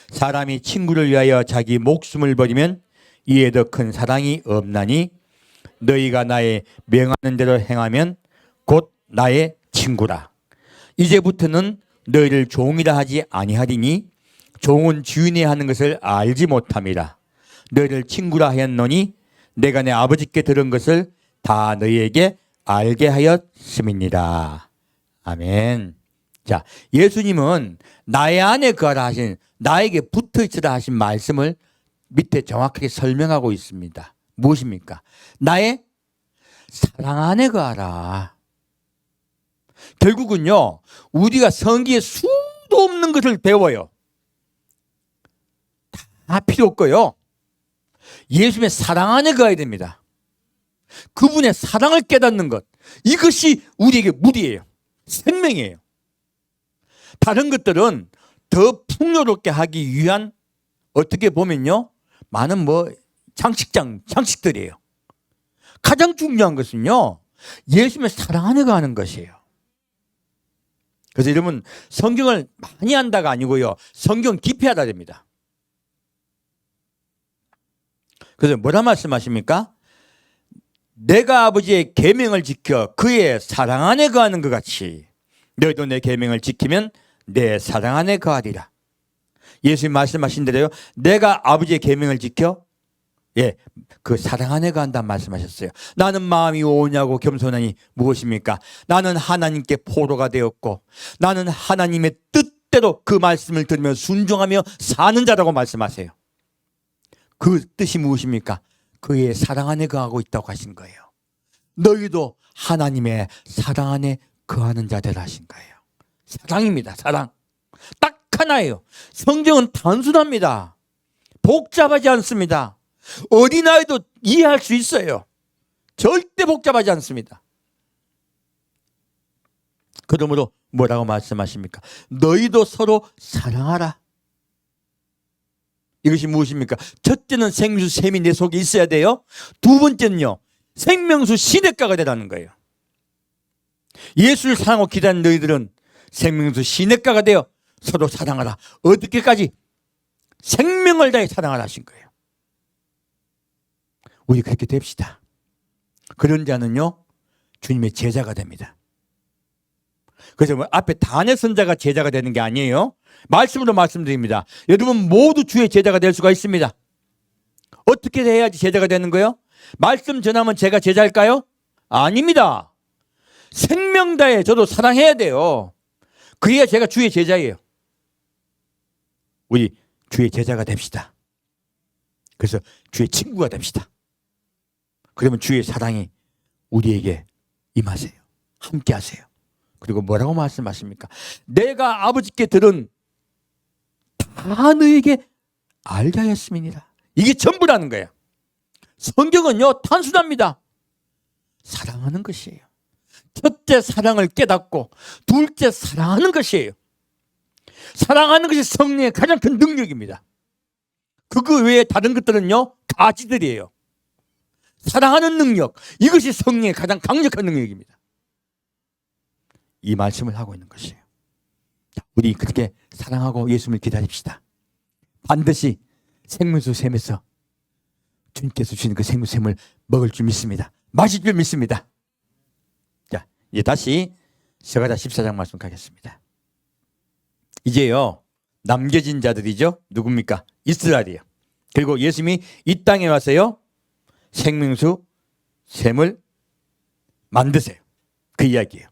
사람이 친구를 위하여 자기 목숨을 버리면 이에 더 큰 사랑이 없나니 너희가 나의 명하는 대로 행하면 곧 나의 친구라. 이제부터는 너희를 종이라 하지 아니하리니 종은 주인이 하는 것을 알지 못함이라. 너희를 친구라 하였노니 내가 내 아버지께 들은 것을 다 너희에게 알게 하였음이니라. 아멘. 자, 예수님은 나의 안에 거하라 하신 나에게 붙어있으라 하신 말씀을 밑에 정확하게 설명하고 있습니다. 무엇입니까? 나의 사랑 안에 거하라. 결국은요 우리가 성경에 수도 없는 것을 배워요. 다 필요 없고요 예수님의 사랑 안에 거해야 됩니다. 그분의 사랑을 깨닫는 것, 이것이 우리에게 물이에요. 생명이에요. 다른 것들은 더 풍요롭게 하기 위한 어떻게 보면요 많은 장식들이에요. 가장 중요한 것은요 예수님의 사랑 안에 거하는 것이에요. 그래서 여러분 성경을 많이 한다가 아니고요 성경 깊이 하다 됩니다. 그래서 뭐라 말씀하십니까? 내가 아버지의 계명을 지켜 그의 사랑 안에 거하는 것 같이 너희도 내 계명을 지키면 내 사랑 안에 거하리라. 예수님 말씀하신 대로요 내가 아버지의 계명을 지켜 예, 그 사랑 안에 거한다 말씀하셨어요. 나는 마음이 오냐고 겸손하니 무엇입니까? 나는 하나님께 포로가 되었고 나는 하나님의 뜻대로 그 말씀을 들으며 순종하며 사는 자라고 말씀하세요. 그 뜻이 무엇입니까? 그의 사랑 안에 거하고 있다고 하신 거예요. 너희도 하나님의 사랑 안에 거하는 자들 하신 거예요. 사랑입니다. 사랑. 딱 하나예요. 성경은 단순합니다. 복잡하지 않습니다. 어린아이도 이해할 수 있어요. 절대 복잡하지 않습니다. 그러므로 뭐라고 말씀하십니까? 너희도 서로 사랑하라. 이것이 무엇입니까? 첫째는 생명수 샘이 내 속에 있어야 돼요. 두 번째는요, 생명수 시냇가가 되라는 거예요. 예수를 사랑하고 기다리는 너희들은 생명수 시냇가가 되어 서로 사랑하라. 어떻게까지? 생명을 다해 사랑하라 하신 거예요. 우리 그렇게 됩시다. 그런 자는요, 주님의 제자가 됩니다. 그래서 뭐 앞에 단의 선자가 제자가 되는 게 아니에요. 말씀으로 말씀드립니다. 여러분 모두 주의 제자가 될 수가 있습니다. 어떻게 해야지 제자가 되는 거예요? 말씀 전하면 제가 제자일까요? 아닙니다. 생명 다해 저도 사랑해야 돼요. 그래야 제가 주의 제자예요. 우리 주의 제자가 됩시다. 그래서 주의 친구가 됩시다. 그러면 주의 사랑이 우리에게 임하세요. 함께 하세요. 그리고 뭐라고 말씀하십니까? 내가 아버지께 들은 다 너에게 알게 하였음이니라. 이게 전부라는 거예요. 성경은요 단순합니다. 사랑하는 것이에요. 첫째 사랑을 깨닫고 둘째 사랑하는 것이에요. 사랑하는 것이 성령의 가장 큰 능력입니다. 그거 외에 다른 것들은요 가지들이에요. 사랑하는 능력, 이것이 성령의 가장 강력한 능력입니다. 이 말씀을 하고 있는 것이에요. 우리 그렇게 사랑하고 예수님을 기다립시다. 반드시 생명수 샘에서 주님께서 주시는 그 생명수 샘을 먹을 줄 믿습니다. 마실 줄 믿습니다. 자, 이제 다시 스가랴 14장 말씀 가겠습니다. 이제요 남겨진 자들이죠. 누굽니까? 이스라엘이에요. 그리고 예수님이 이 땅에 와서요 생명수 샘을 만드세요. 그 이야기예요.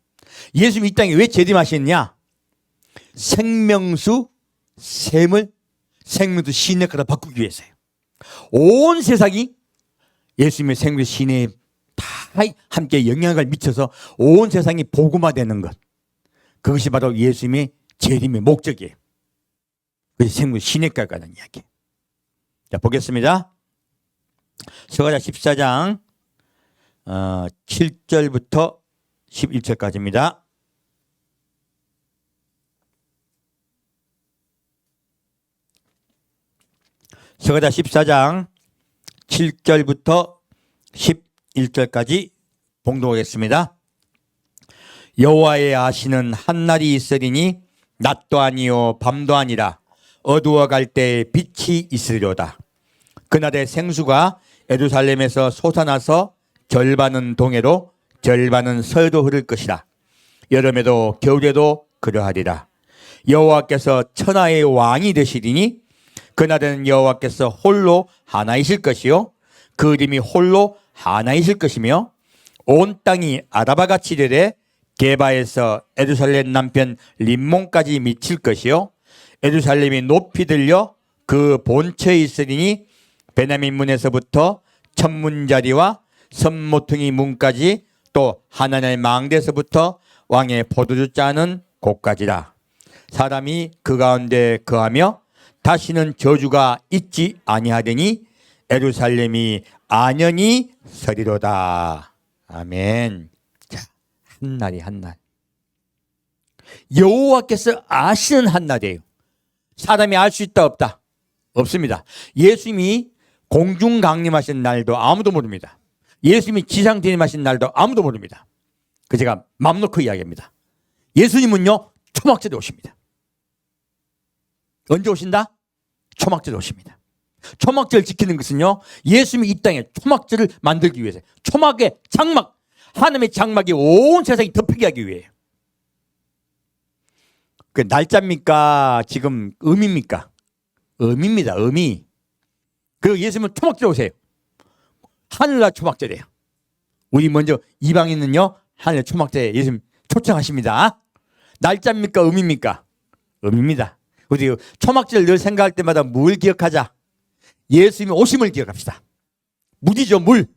예수님이 이 땅에 왜 재림하셨냐? 생명수 샘을 생명수 시냇가로 바꾸기 위해서요. 온 세상이 예수님의 생명수 시내에 다 함께 영향을 미쳐서 온 세상이 복음화되는 것, 그것이 바로 예수님의 재림의 목적이에요. 그래서 생명수 시냇가가 가는 이야기. 자, 보겠습니다. 스가랴 14장 7절부터 11절까지입니다. 스가랴 14장 7절부터 11절까지 봉독하겠습니다. 여호와의 아시는 한 날이 있으리니 낮도 아니요 밤도 아니라 어두워갈 때에 빛이 있으리로다. 그날의 생수가 예루살렘에서 솟아나서 절반은 동해로 절반은 서해로 흐를 것이라. 여름에도 겨울에도 그러하리라. 여호와께서 천하의 왕이 되시리니 그날에는 여호와께서 홀로 하나이실 것이요 그 이름이 홀로 하나이실 것이며 온 땅이 아라바같이 되되 게바에서 예루살렘 남편 림몬까지 미칠 것이요 예루살렘이 높이 들려 그 본처에 있으리니 베냐민 문에서부터 천문자리와 선모퉁이 문까지 또 하나님의 망대에서부터 왕의 포도주 짜는 곳까지라. 사람이 그 가운데 거하며 다시는 저주가 있지 아니하되니 예루살렘이 안연히 서리로다. 아멘. 자, 한 날이 한 날. 여호와께서 아시는 한 날이에요. 사람이 알 수 있다 없다? 없습니다. 예수님이 공중 강림하신 날도 아무도 모릅니다. 예수님이 지상 재림하신 날도 아무도 모릅니다. 그 제가 맘 놓고 이야기합니다. 예수님은요 초막절에 오십니다. 언제 오신다? 초막절에 오십니다. 초막절을 지키는 것은요 예수님이 이 땅에 초막절을 만들기 위해서, 초막의 장막, 하나님의 장막이 온 세상이 덮이게 하기 위해요. 그 날짜입니까? 지금 음입니까? 음입니다. 음이. 그리고 예수님은 초막절에 오세요. 하늘나라 초막절이에요. 우리 먼저 이방인은요 하늘나라 초막절에 예수님 초청하십니다. 날짜입니까? 음입니까? 음입니다. 우리 초막절 늘 생각할 때마다 뭘 기억하자? 예수님의 오심을 기억합시다. 물이죠, 물.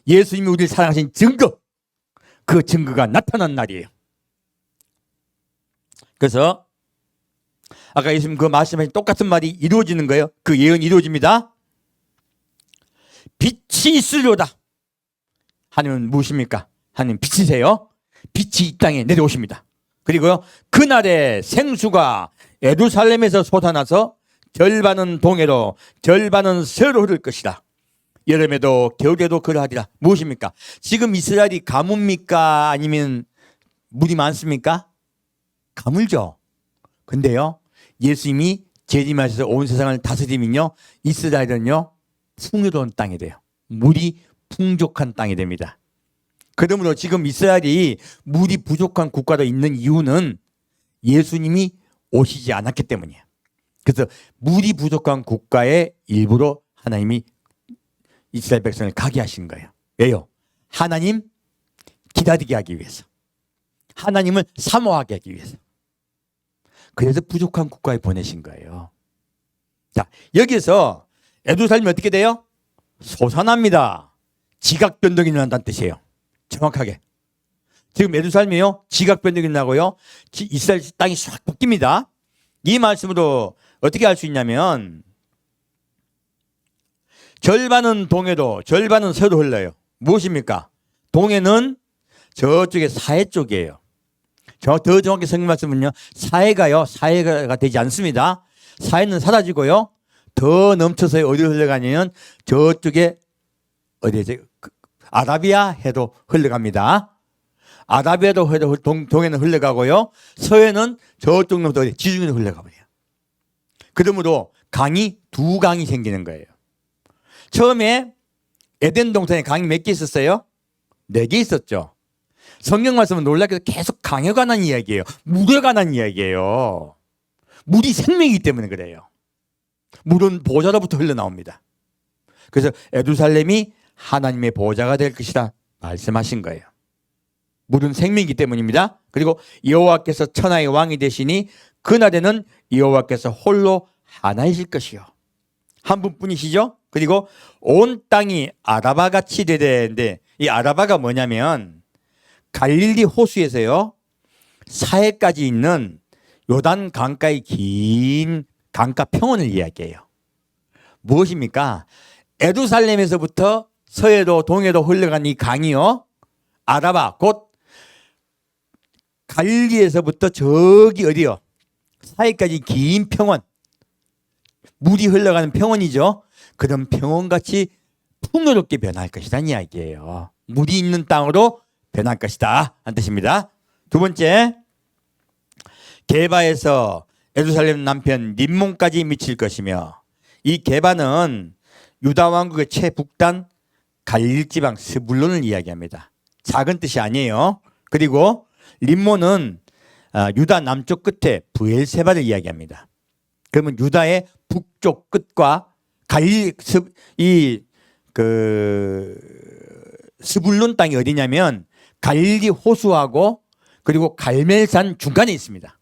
예수님이 우리를 사랑하신 증거. 그 증거가 나타난 날이에요. 그래서 아까 예수님 그 말씀하신 똑같은 말이 이루어지는 거예요. 그 예언이 이루어집니다. 빛이 있으려다. 하나님은 무엇입니까? 하나님 빛이세요. 빛이 이 땅에 내려오십니다. 그리고요 그날에 생수가 예루살렘에서 솟아나서 절반은 동해로 절반은 서로 흐를 것이다. 여름에도 겨울에도 그러하리라. 무엇입니까? 지금 이스라엘이 가뭄입니까? 아니면 물이 많습니까? 가물죠. 근데요 예수님이 재림하셔서 온 세상을 다스리면요 이스라엘은요 풍요로운 땅이 돼요. 물이 풍족한 땅이 됩니다. 그러므로 지금 이스라엘이 물이 부족한 국가로 있는 이유는 예수님이 오시지 않았기 때문이에요. 그래서 물이 부족한 국가에 일부러 하나님이 이스라엘 백성을 가게 하신 거예요. 왜요? 하나님 기다리게 하기 위해서. 하나님을 사모하게 하기 위해서. 그래서 부족한 국가에 보내신 거예요. 자, 여기서 예루살렘이 어떻게 돼요? 솟아납니다. 지각 변동이 일어난다는 뜻이에요. 정확하게. 지금 예루살렘이요 지각 변동이 나고요 이스라엘 땅이 싹 바뀝니다. 이 말씀으로 어떻게 할 수 있냐면 절반은 동해로 절반은 서로 흘러요. 무엇입니까? 동해는 저쪽에 사해 쪽이에요. 더 정확히 성경 말씀은요 사해가 되지 않습니다. 사해는 사라지고요 더 넘쳐서 어디로 흘러가냐면 저쪽에 어디에 아라비아 해도 흘러갑니다. 아라비아도 해도 동해는 흘러가고요 서해는 저쪽 놈도 지중해로 흘러가버려요. 그러므로 강이 두 강이 생기는 거예요. 처음에 에덴 동산에 강이 몇 개 있었어요? 4개 있었죠. 성경 말씀은 놀랍게도 계속 강에 관한 이야기예요. 물에 관한 이야기예요. 물이 생명이기 때문에 그래요. 물은 보좌로부터 흘러나옵니다. 그래서 예루살렘이 하나님의 보좌가 될 것이라 말씀하신 거예요. 물은 생명이기 때문입니다. 그리고 여호와께서 천하의 왕이 되시니 그날에는 여호와께서 홀로 하나이실 것이요. 한 분뿐이시죠. 그리고 온 땅이 아라바같이 되는데 이 아라바가 뭐냐면 갈릴리 호수에서요 사해까지 있는 요단 강가의 긴 강가 평원을 이야기해요. 무엇입니까? 예루살렘에서부터 서해도 동해도 흘러간 이 강이요 아라바 곧 갈릴리에서부터 저기 어디요 사해까지 긴 평원 물이 흘러가는 평원이죠. 그런 평원같이 풍요롭게 변할 것이라는 이야기예요. 물이 있는 땅으로 변할 것이다 하는 뜻입니다. 두 번째, 게바에서 예루살렘 남편 림몬까지 미칠 것이며 이 게바는 유다 왕국의 최북단 갈릴 지방 스불론을 이야기합니다. 작은 뜻이 아니에요. 그리고 림몬은 유다 남쪽 끝에 브엘세바를 이야기합니다. 그러면 유다의 북쪽 끝과 갈릴 스불론 땅이 어디냐면 갈릴리 호수하고 그리고 갈멜산 중간에 있습니다.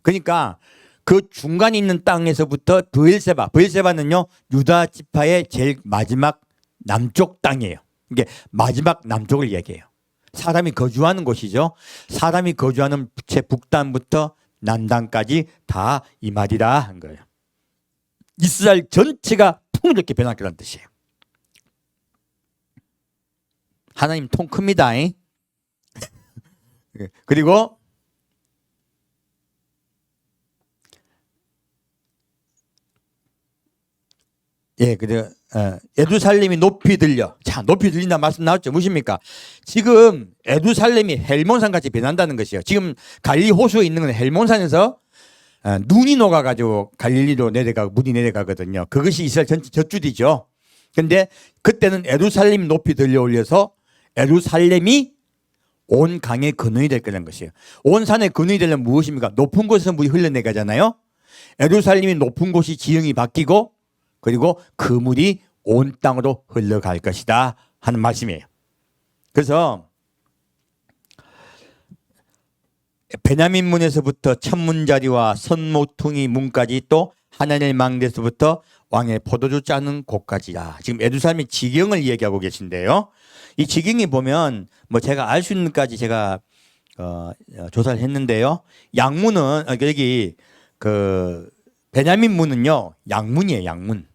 그러니까 그 중간에 있는 땅에서부터 브엘세바는요 유다 지파의 제일 마지막 남쪽 땅이에요. 이게 마지막 남쪽을 이야기해요. 사람이 거주하는 곳이죠. 사람이 거주하는 제 북단부터 남단까지 다 이 말이라 한 거예요. 이스라엘 전체가 풍요롭게 변하겠다는 뜻이에요. 하나님 통 큽니다. 그리고 예루살렘이 높이 들려. 자, 높이 들린다 말씀 나왔죠. 무엇입니까? 지금 예루살렘이 헬몬산 같이 변한다는 것이에요. 지금 갈릴리 호수에 있는 건 헬몬산에서 눈이 녹아가지고 갈릴리로 내려가고 물이 내려가거든요. 그것이 이스라엘 전체 젖줄이죠. 근데 그때는 예루살렘이 높이 들려 올려서 예루살렘이 온 강의 근원이 될 거라는 것이에요. 온 산의 근원이 되려면 무엇입니까? 높은 곳에서 물이 흘러내가잖아요. 예루살렘이 높은 곳이 지형이 바뀌고 그리고 그 물이 온 땅으로 흘러갈 것이다 하는 말씀이에요. 그래서 베냐민 문에서부터 천문자리와 선모퉁이 문까지 또 하나님의 망대에서부터 왕의 포도주 짜는 곳까지다. 지금 예루살렘의 지경을 얘기하고 계신데요. 이 지경이 보면 뭐 제가 알 수 있는 까지 제가 조사를 했는데요. 양문은 여기 그 베냐민 문은요 양문이에요. 양문.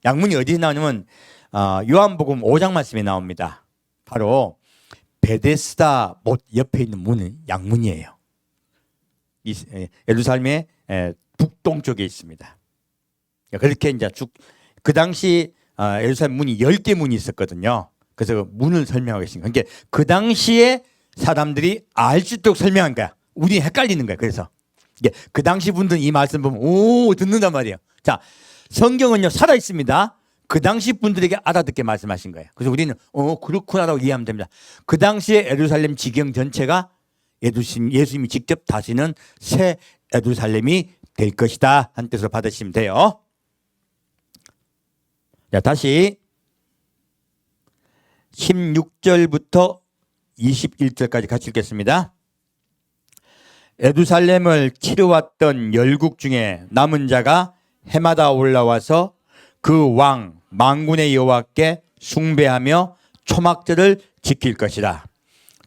양문이 어디에 나오냐면 요한복음 5장 말씀에 나옵니다. 바로 베데스다 못 옆에 있는 문은 양문이에요. 예루살렘의 북동쪽에 있습니다. 그렇게 이제 그 당시 예루살렘 문이 10개 문이 있었거든요. 그래서 그 문을 설명하고 있습니다. 그러니까 그 당시에 사람들이 알 수 있도록 설명한 거야. 우리 헷갈리는 거야. 그래서 그 당시 분들은 이 말씀 보면 오 듣는단 말이에요. 자, 성경은요 살아 있습니다. 그 당시 분들에게 알아듣게 말씀하신 거예요. 그래서 우리는 그렇구나라고 이해하면 됩니다. 그 당시에 예루살렘 지경 전체가 예수님이 직접 다시는 새 예루살렘이 될 것이다 한 뜻으로 받으시면 돼요. 자, 다시 16절부터 21절까지 같이 읽겠습니다. 예루살렘을 치러왔던 열국 중에 남은 자가 해마다 올라와서 그 왕 만군의 여호와께 숭배하며 초막절을 지킬 것이다.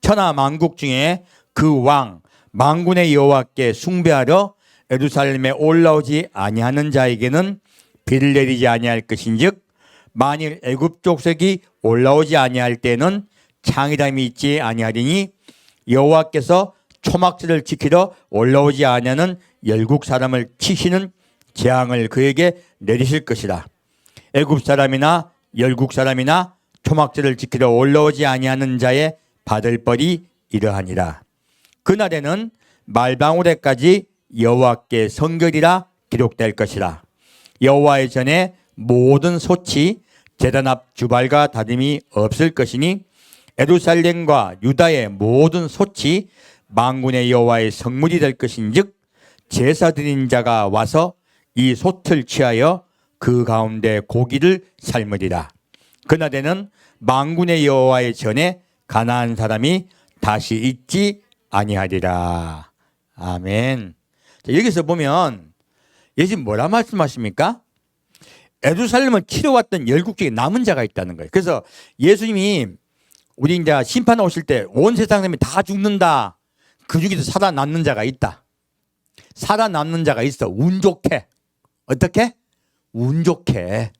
천하 만국 중에 그 왕 만군의 여호와께 숭배하러 예루살렘에 올라오지 아니하는 자에게는 비를 내리지 아니할 것인즉 만일 애굽 족속이 올라오지 아니할 때는 창이담이 있지 아니하리니 여호와께서 초막절을 지키러 올라오지 아니하는 열국 사람을 치시는 재앙을 그에게 내리실 것이다. 애굽 사람이나 열국 사람이나 초막절을 지키러 올라오지 아니하는 자의 받을 벌이 이러하니라. 그날에는 말방울에까지 여호와께 성결이라 기록될 것이라. 여호와의 전에 모든 소치 제단 앞 주발과 다름이 없을 것이니 예루살렘과 유다의 모든 소치 만군의 여호와의 성물이 될 것인즉 제사 드린 자가 와서 이 솥을 취하여 그 가운데 고기를 삶으리라. 그날에는 만군의 여호와의 전에 가나안 사람이 다시 있지 아니하리라. 아멘. 자, 여기서 보면 예수님 뭐라 말씀하십니까? 예루살렘을 치러왔던 열국 중에 남은 자가 있다는 거예요. 그래서 예수님이 우리 이제 심판 오실 때 온 세상 사람이 다 죽는다. 그 중에서 살아남는 자가 있다. 살아남는 자가 있어. 운 좋게. 어떻게? 운 좋게.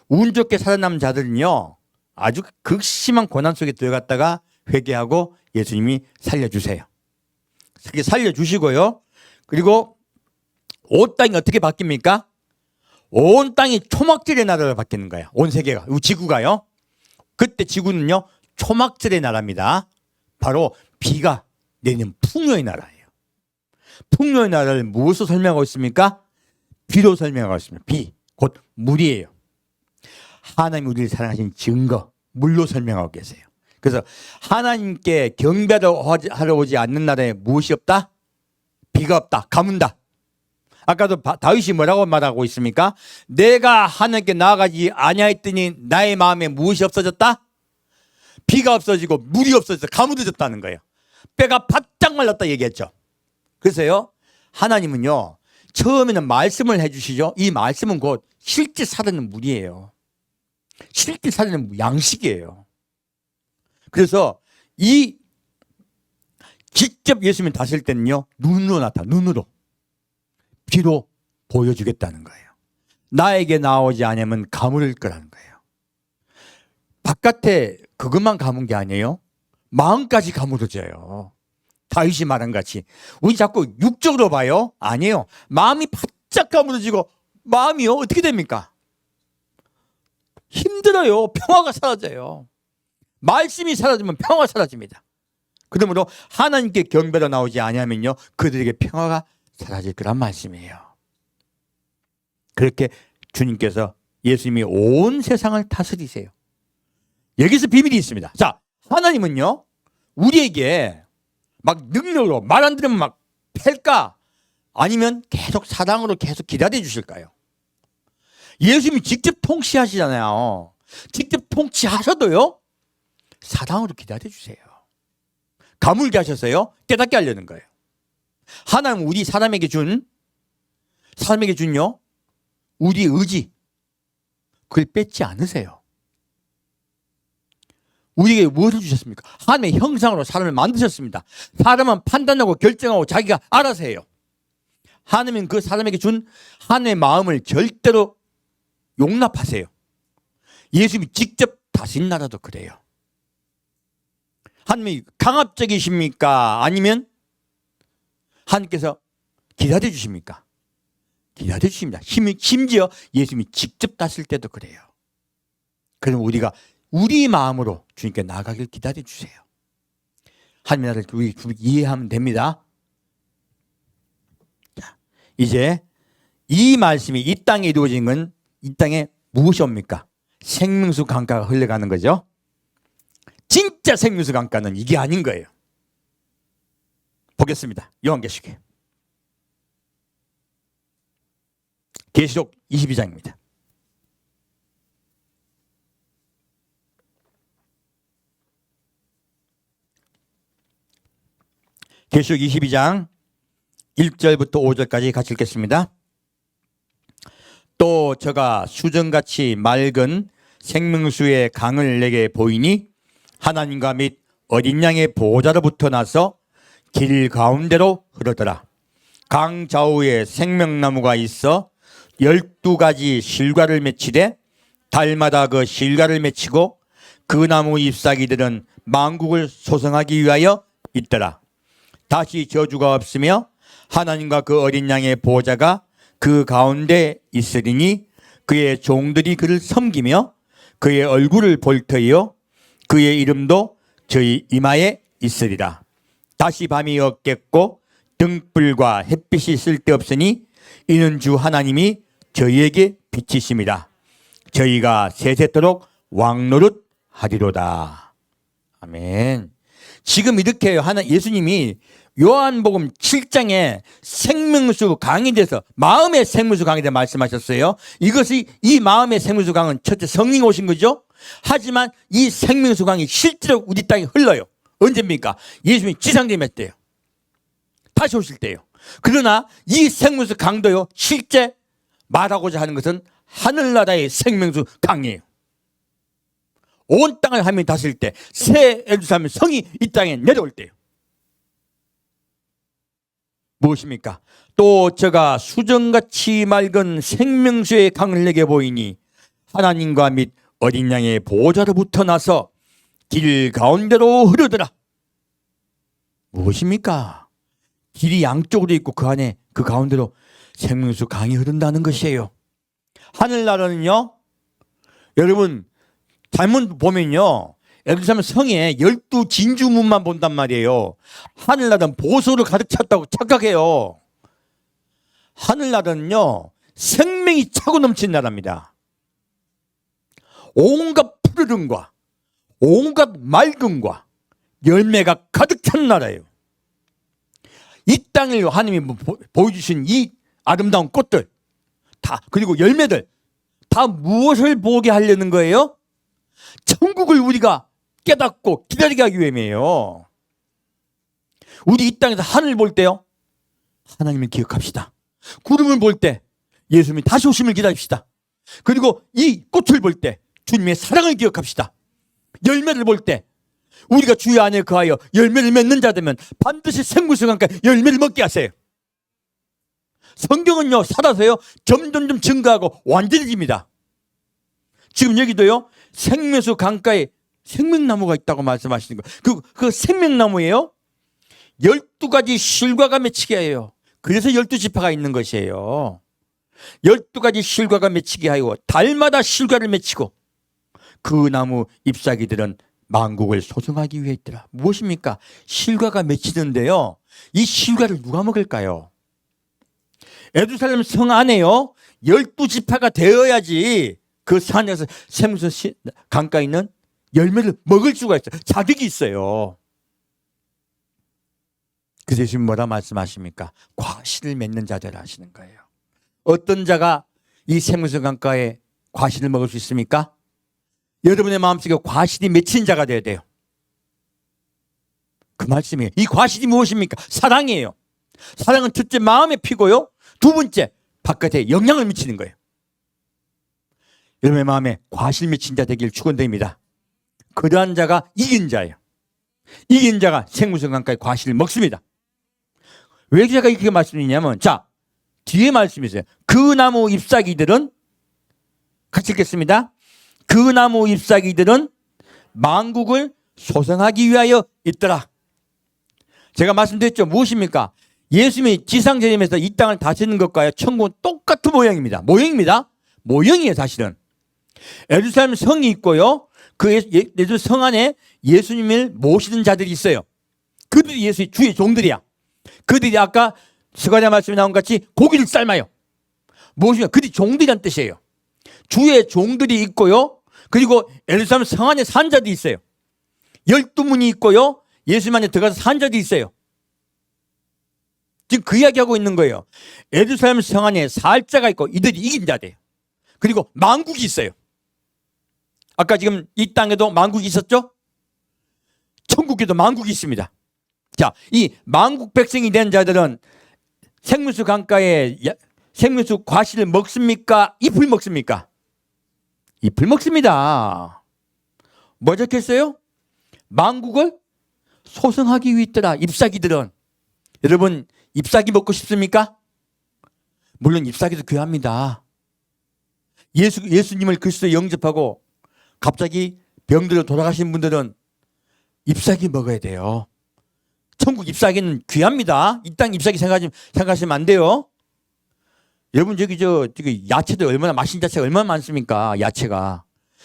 운 좋게 살아남은 자들은요 아주 극심한 고난 속에 들어갔다가 회개하고 예수님이 살려주세요. 그렇게 살려주시고요. 그리고 온 땅이 어떻게 바뀝니까? 온 땅이 초막절의 나라로 바뀌는 거예요. 온 세계가, 지구가요. 그때 지구는요 초막절의 나라입니다. 바로 비가 내리는 풍요의 나라예요. 풍요의 나라를 무엇으로 설명하고 있습니까? 비로 설명하고 있습니다. 비, 곧 물이에요. 하나님 우리를 사랑하신 증거, 물로 설명하고 계세요. 그래서 하나님께 경배하러 오지 않는 나라에 무엇이 없다? 비가 없다. 가문다. 아까도 다윗이 뭐라고 말하고 있습니까? 내가 하나님께 나아가지 아니하였더니 나의 마음에 무엇이 없어졌다? 비가 없어지고 물이 없어져서 가물어졌다는 거예요. 뼈가 바짝 말랐다 얘기했죠. 그래서요 하나님은요 처음에는 말씀을 해주시죠. 이 말씀은 곧 실제 살아있는 물이에요. 실제 살아있는 양식이에요. 그래서 이 직접 예수님이 다스릴 때는요 눈으로 눈으로 비로 보여주겠다는 거예요. 나에게 나오지 않으면 가물을 거라는 거예요. 바깥에 그것만 가문 게 아니에요. 마음까지 가물어져요. 다윗이 말한 같이 우리 자꾸 육적으로 봐요. 아니에요. 마음이 바짝 가물어지고 마음이요 어떻게 됩니까? 힘들어요. 평화가 사라져요. 말씀이 사라지면 평화가 사라집니다. 그러므로 하나님께 경배로 나오지 아니하면요 그들에게 평화가 사라질 거란 말씀이에요. 그렇게 주님께서 예수님이 온 세상을 다스리세요. 여기서 비밀이 있습니다. 자, 하나님은요 우리에게 막 능력으로 말 안 들으면 막 팰까? 아니면 계속 사랑으로 계속 기다려 주실까요? 예수님이 직접 통치하시잖아요. 직접 통치하셔도요, 사랑으로 기다려 주세요. 가물게 하셨어요? 깨닫게 하려는 거예요. 하나님 우리 사람에게 준요, 우리 의지, 그걸 뺏지 않으세요. 우리에게 무엇을 주셨습니까? 하나님의 형상으로 사람을 만드셨습니다. 사람은 판단하고 결정하고 자기가 알아서 해요. 하나님은 그 사람에게 준 하나님의 마음을 절대로 용납하세요. 예수님이 직접 다신 나라도 그래요. 하나님이 강압적이십니까? 아니면 하나님께서 기다려 주십니까? 기다려 주십니다. 심지어 예수님이 직접 다실 때도 그래요. 그럼 우리가 우리 마음으로 주님께 나아가길 기다려 주세요. 하나님의 나라를 우리 이해하면 됩니다. 자, 이제 이 말씀이 이 땅에 이루어진 건 이 땅에 무엇이 옵니까? 생명수 강가가 흘러가는 거죠. 진짜 생명수 강가는 이게 아닌 거예요. 보겠습니다. 요한계시록 계시록 22장입니다. 계시록 22장 1절부터 5절까지 같이 읽겠습니다. 또 저가 수정같이 맑은 생명수의 강을 내게 보이니 하나님과 및 어린 양의 보호자로부터 나서 길 가운데로 흐르더라. 강 좌우에 생명나무가 있어 12가지 실과를 맺히되 달마다 그 실과를 맺히고 그 나무 잎사귀들은 만국을 소성하기 위하여 있더라. 다시 저주가 없으며 하나님과 그 어린 양의 보호자가 그 가운데 있으리니 그의 종들이 그를 섬기며 그의 얼굴을 볼 터이요 그의 이름도 저희 이마에 있으리라. 다시 밤이 없겠고 등불과 햇빛이 쓸데없으니 이는 주 하나님이 저희에게 빛이심이라. 저희가 세세토록 왕노릇 하리로다. 아멘. 지금 이렇게 해요. 예수님이 요한복음 7장에 생명수 강에 대해서, 마음의 생명수 강에 대해 말씀하셨어요. 이것이, 이 마음의 생명수 강은 첫째 성령이 오신 거죠. 하지만 이 생명수 강이 실제로 우리 땅에 흘러요. 언제입니까? 예수님이 지상됨에 때요. 다시 오실 때요. 그러나 이 생명수 강도요, 실제 말하고자 하는 것은 하늘나라의 생명수 강이에요. 온 땅을 하나님이 다스릴 때, 새 예루살렘 성이 이 땅에 내려올 때요. 무엇입니까? 또 저가 수정같이 맑은 생명수의 강을 내게 보이니 하나님과 및 어린 양의 보호자로부터 나서 길 가운데로 흐르더라. 무엇입니까? 길이 양쪽으로 있고 그 안에, 그 가운데로 생명수 강이 흐른다는 것이에요. 하늘나라는요, 여러분 잘못 보면요, 예루살렘 성에 12진주문만 본단 말이에요. 하늘나라는 보석으로 가득 찼다고 착각해요. 하늘나라는요, 생명이 차고 넘친 나라입니다. 온갖 푸르름과 온갖 맑음과 열매가 가득 찬 나라예요. 이 땅을 하나님이 보여주신 이 아름다운 꽃들 다, 그리고 열매들 다 무엇을 보게 하려는 거예요? 천국을 우리가 깨닫고 기다리게 하기 위함이에요. 우리 이 땅에서 하늘을 볼 때요, 하나님을 기억합시다. 구름을 볼 때 예수님이 다시 오심을 기다립시다. 그리고 이 꽃을 볼 때 주님의 사랑을 기억합시다. 열매를 볼 때 우리가 주의 안에 거하여 열매를 맺는 자 되면 반드시 생명수 강가 열매를 먹게 하세요. 성경은요, 살아서요 점점점 증가하고 완전해집니다. 지금 여기도요, 생명수 강가에 생명나무가 있다고 말씀하시는 거예요. 그 생명나무예요. 12가지 실과가 맺히게 해요. 그래서 12지파가 있는 것이에요. 12가지 실과가 맺히게 하여 달마다 실과를 맺히고 그 나무 잎사귀들은 만국을 소성하기 위해 있더라. 무엇입니까? 실과가 맺히는데요, 이 실과를 누가 먹을까요? 예루살렘 성 안에요, 12지파가 되어야지 그 산에서 생명수 강가에 있는 열매를 먹을 수가 있어요. 자격이 있어요. 그래서 예수님 뭐라 말씀하십니까? 과실을 맺는 자들 하시는 거예요. 어떤 자가 이 생명수 강가에 과실을 먹을 수 있습니까? 여러분의 마음속에 과실이 맺힌 자가 되어야 돼요. 그 말씀이에요. 이 과실이 무엇입니까? 사랑이에요. 사랑은 첫째 마음에 피고요, 두 번째 바깥에 영향을 미치는 거예요. 여러분의 마음에 과실 맺힌 자 되길 축원드립니다. 그러한 자가 이긴 자예요. 이긴 자가 생명수 강가에 과실을 먹습니다. 왜 제가 이렇게 말씀드리냐면, 자, 뒤에 말씀이 있어요. 그 나무 잎사귀들은, 같이 읽겠습니다. 그 나무 잎사귀들은 만국을 소생하기 위하여 있더라. 제가 말씀드렸죠. 무엇입니까? 예수님이 지상재림에서 이 땅을 다스리는 것과 천국은 똑같은 모형입니다. 모형이에요, 사실은. 예루살렘 성이 있고요, 그 예루살렘 성 안에 예수님을 모시는 자들이 있어요. 그들이 예수의 주의 종들이야. 그들이 아까 스가랴 말씀에 나온 같이 고기를 삶아요. 무엇이냐? 그들이 종들이란 뜻이에요. 주의 종들이 있고요, 그리고 예루살렘 성 안에 산 자들이 있어요. 12문이 있고요, 예수님 안에 들어가서 산 자들이 있어요. 지금 그 이야기하고 있는 거예요. 예루살렘 성 안에 살 자가 있고 이들이 이긴 자돼요. 그리고 만국이 있어요. 아까 지금 이 땅에도 만국이 있었죠? 천국에도 만국이 있습니다. 자, 이 만국 백성이 된 자들은 생명수 강가에 생명수 과실을 먹습니까? 잎을 먹습니까? 잎을 먹습니다. 뭐 적혔어요? 만국을 소생하기 위해 있더라. 잎사귀들은. 여러분, 잎사귀 먹고 싶습니까? 물론 잎사귀도 귀합니다. 예수님을 그리스도에 영접하고 갑자기 병들어 돌아가신 분들은 잎사귀 먹어야 돼요. 천국 잎사귀는 귀합니다. 이 땅 잎사귀 생각하시면 안 돼요. 여러분, 저기 야채도 얼마나, 맛있는 야채가 얼마나 많습니까? 야채가.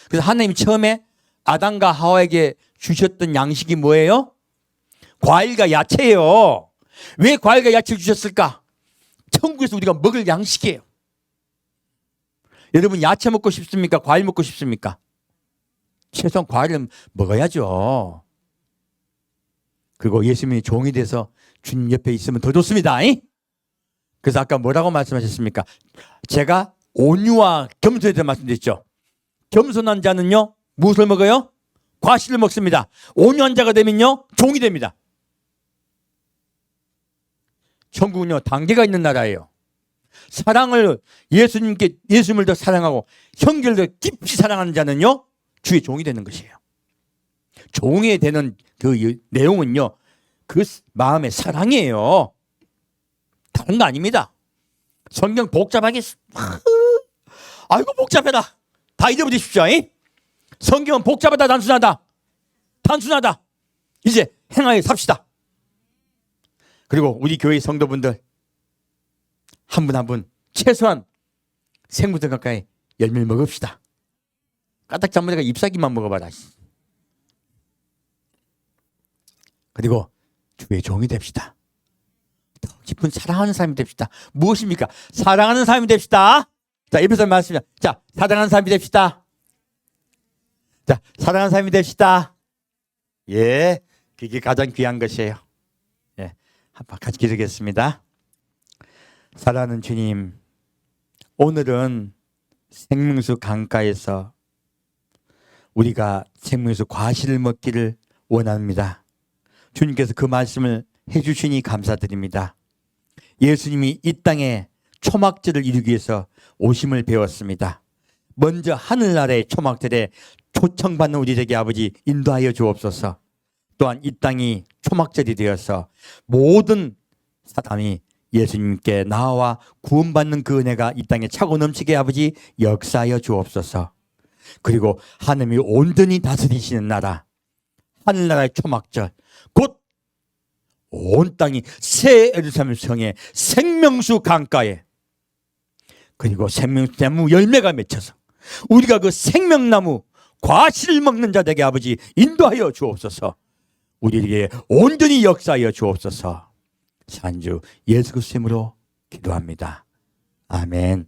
그래서 하나님이 처음에 아담과 하와에게 주셨던 양식이 뭐예요? 과일과 야채예요. 왜 과일과 야채를 주셨을까? 천국에서 우리가 먹을 양식이에요. 여러분, 야채 먹고 싶습니까? 과일 먹고 싶습니까? 최소한 과일은 먹어야죠. 그리고 예수님이 종이 돼서 주님 옆에 있으면 더 좋습니다. 그래서 아까 뭐라고 말씀하셨습니까? 제가 온유와 겸손에 대해 말씀드렸죠. 겸손한 자는요, 무엇을 먹어요? 과실을 먹습니다. 온유한 자가 되면요, 종이 됩니다. 천국은요, 단계가 있는 나라예요. 사랑을, 예수님을 더 사랑하고 형제를 더 깊이 사랑하는 자는요, 주의 종이 되는 것이에요. 종이 되는 그 내용은요, 그 마음의 사랑이에요. 다른 거 아닙니다. 성경 복잡하게, 아이고 복잡해라. 다 잊어버리십시오. 성경은 복잡하다, 단순하다. 이제 행하여 삽시다. 그리고 우리 교회 성도분들 한 분 한 분 최소한 생부터 가까이 열매를 먹읍시다. 까딱 잘못해가 잎사귀만 먹어봐라. 그리고 주의 종이 됩시다. 더 깊은 사랑하는 사람이 됩시다. 무엇입니까? 사랑하는 사람이 됩시다. 자, 옆에서 말씀이야. 자, 사랑하는 사람이 됩시다. 자, 사랑하는 사람이 됩시다. 예, 그게 가장 귀한 것이에요. 예, 한번 같이 기도하겠습니다. 사랑하는 주님, 오늘은 생명수 강가에서 우리가 생명수 과실을 먹기를 원합니다. 주님께서 그 말씀을 해주시니 감사드립니다. 예수님이 이 땅에 초막절을 이루기 위해서 오심을 배웠습니다. 먼저 하늘나라의 초막절에 초청받는 우리에게 아버지 인도하여 주옵소서. 또한 이 땅이 초막절이 되어서 모든 사람이 예수님께 나와 구원받는 그 은혜가 이 땅에 차고 넘치게 아버지 역사하여 주옵소서. 그리고 하나님이 온전히 다스리시는 나라, 하늘나라의 초막절, 곧 온 땅이 새 예루살렘 성의 생명수 강가에, 그리고 생명나무 열매가 맺혀서 우리가 그 생명나무 과실을 먹는 자들에게 아버지 인도하여 주옵소서. 우리에게 온전히 역사하여 주옵소서. 산주 예수 그리스도 이름으로 기도합니다. 아멘.